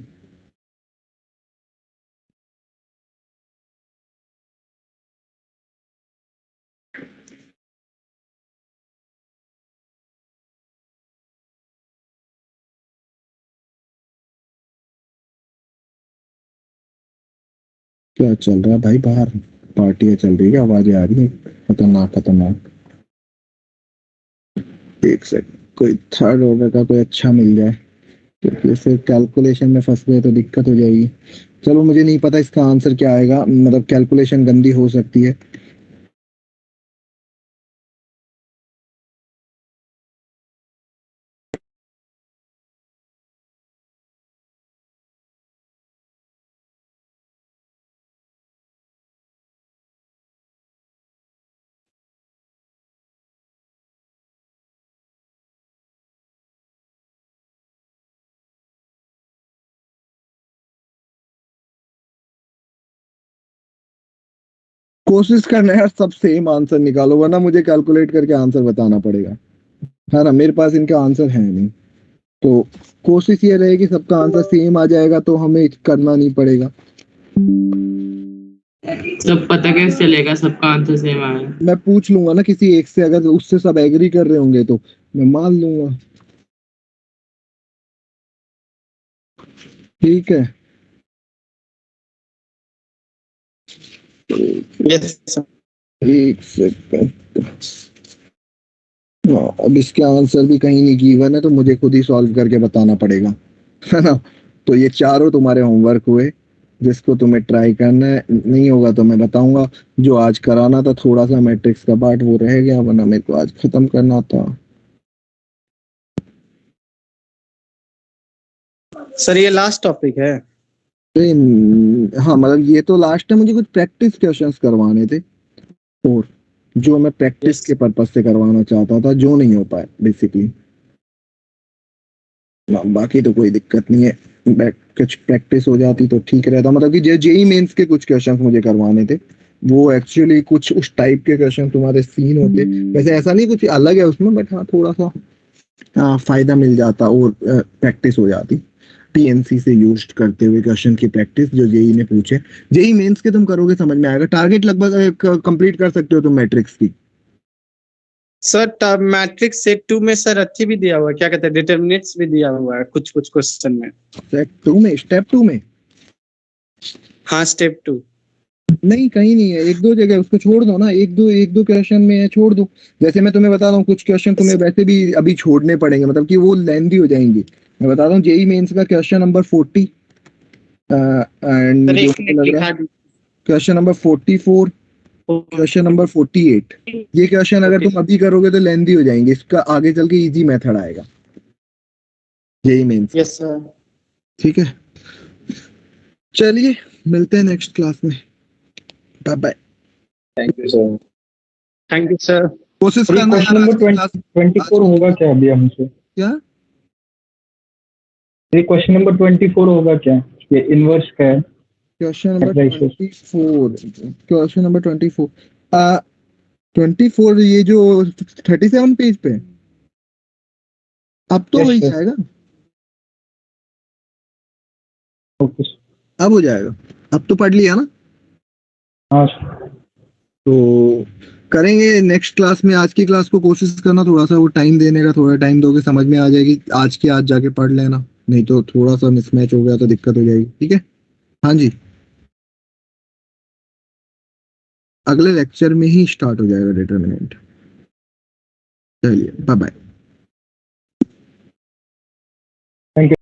क्या चल रहा है भाई बाहर? पार्टियां चल रही है, आवाजें आ रही है खतरनाक खतरनाक। एक सेकंड, कोई थर्ड ऑर्डर का कोई अच्छा मिल जाए, क्योंकि फिर कैलकुलेशन में फंस गए तो दिक्कत हो जाएगी। चलो मुझे नहीं पता इसका आंसर क्या आएगा, मतलब कैलकुलेशन गंदी हो सकती है। कोशिश करना है यार सब सेम आंसर निकालो, वरना मुझे कैलकुलेट करके आंसर बताना पड़ेगा, है ना। मेरे पास इनका आंसर है नहीं, तो कोशिश ये रहेगी सबका आंसर सेम आ जाएगा तो हमें करना नहीं पड़ेगा। सब पता कैसे चलेगा सबका आंसर सेम आया? मैं पूछ लूंगा ना किसी एक से, अगर उससे सब एग्री कर रहे होंगे तो मैं मान लूंगा। ठीक है। Yes sir. एक सेकंड, अब इसके आंसर भी कहीं नहीं गिवन है तो मुझे खुद ही सॉल्व करके बताना पड़ेगा, है ना। तो ये चारों तुम्हारे होमवर्क हुए, जिसको तुम्हें ट्राई करना है, नहीं होगा तो मैं बताऊंगा। जो आज कराना था थोड़ा सा मैट्रिक्स का पार्ट वो रह गया, वरना मेरे को आज खत्म करना था। सर ये लास्ट टॉपिक है। हाँ मतलब ये तो लास्ट है, मुझे कुछ प्रैक्टिस क्वेश्चंस करवाने थे और जो मैं प्रैक्टिस के पर्पस से करवाना चाहता था, जो नहीं हो पाया बेसिकली। बाकी तो कोई दिक्कत नहीं है, कुछ प्रैक्टिस हो जाती तो ठीक रहता। मतलब कि जेई मेंस के कुछ क्वेश्चंस मुझे करवाने थे, वो एक्चुअली कुछ उस टाइप के क्वेश्चन तुम्हारे सीन होते। वैसे ऐसा नहीं कुछ अलग है उसमें, बट हाँ थोड़ा सा फायदा मिल जाता और प्रैक्टिस हो जाती टीएनसी से यूज करते हुए क्वेश्चन की प्रैक्टिस जो जेई ने पूछे। जेई मेंस के तुम करोगे समझ में आएगा। टारगेट लगभग कंप्लीट कर सकते हो तुम मैट्रिक्स की। सर मैट्रिक्स सेट 2 में सर अच्छी भी दिया हुआ है, क्या कहते हैं डिटरमिनेंट्स भी दिया हुआ है कुछ कुछ क्वेश्चन में। स्टेप टू में हाँ स्टेप 2 नहीं, कहीं नहीं है, एक दो जगह उसको छोड़ दो ना, एक दो क्वेश्चन में है, छोड़ दो। जैसे मैं तुम्हें बता रहा हूँ कुछ क्वेश्चन तुम्हें वैसे भी अभी छोड़ने पड़ेंगे, मतलब कि वो लेंथी हो जाएंगी। मैं बता रहा हूँ जेई मेंस का क्वेश्चन नंबर 40 एंड जो मुझे लग रहा है क्वेश्चन नंबर 44, क्वेश्चन नंबर 48, ये क्वेश्चन अगर तुम अभी करोगे तो लेंथी हो जाएंगे। इसका आगे चल के इजी मेथड आएगा जेई मेंस। Yes sir. ठीक है, चलिए मिलते हैं नेक्स्ट क्लास में। Bye bye. Thank you sir. Thank you sir. कोशिश करना क्वेश्चन यार, नंबर 24 होगा क्या अभी हमसे? क्या ये क्वेश्चन नंबर 24 होगा क्या? ये इनवर्स का है। क्वेश्चन नंबर 24 24 ये जो 37 पेज पे है? अब तो वही जाएगा, ओके अब हो जाएगा, अब तो पढ़ लिया ना। हाँ तो करेंगे नेक्स्ट क्लास में। आज की क्लास को कोशिश करना थोड़ा सा वो टाइम देने का, थोड़ा टाइम दोगे समझ में आ जाएगी। आज की आज जाके पढ़ लेना, नहीं तो थोड़ा सा मिसमैच हो गया तो दिक्कत हो जाएगी। ठीक है, हाँ जी, अगले लेक्चर में ही स्टार्ट हो जाएगा डिटरमिनेंट। चलिए बाय बाय।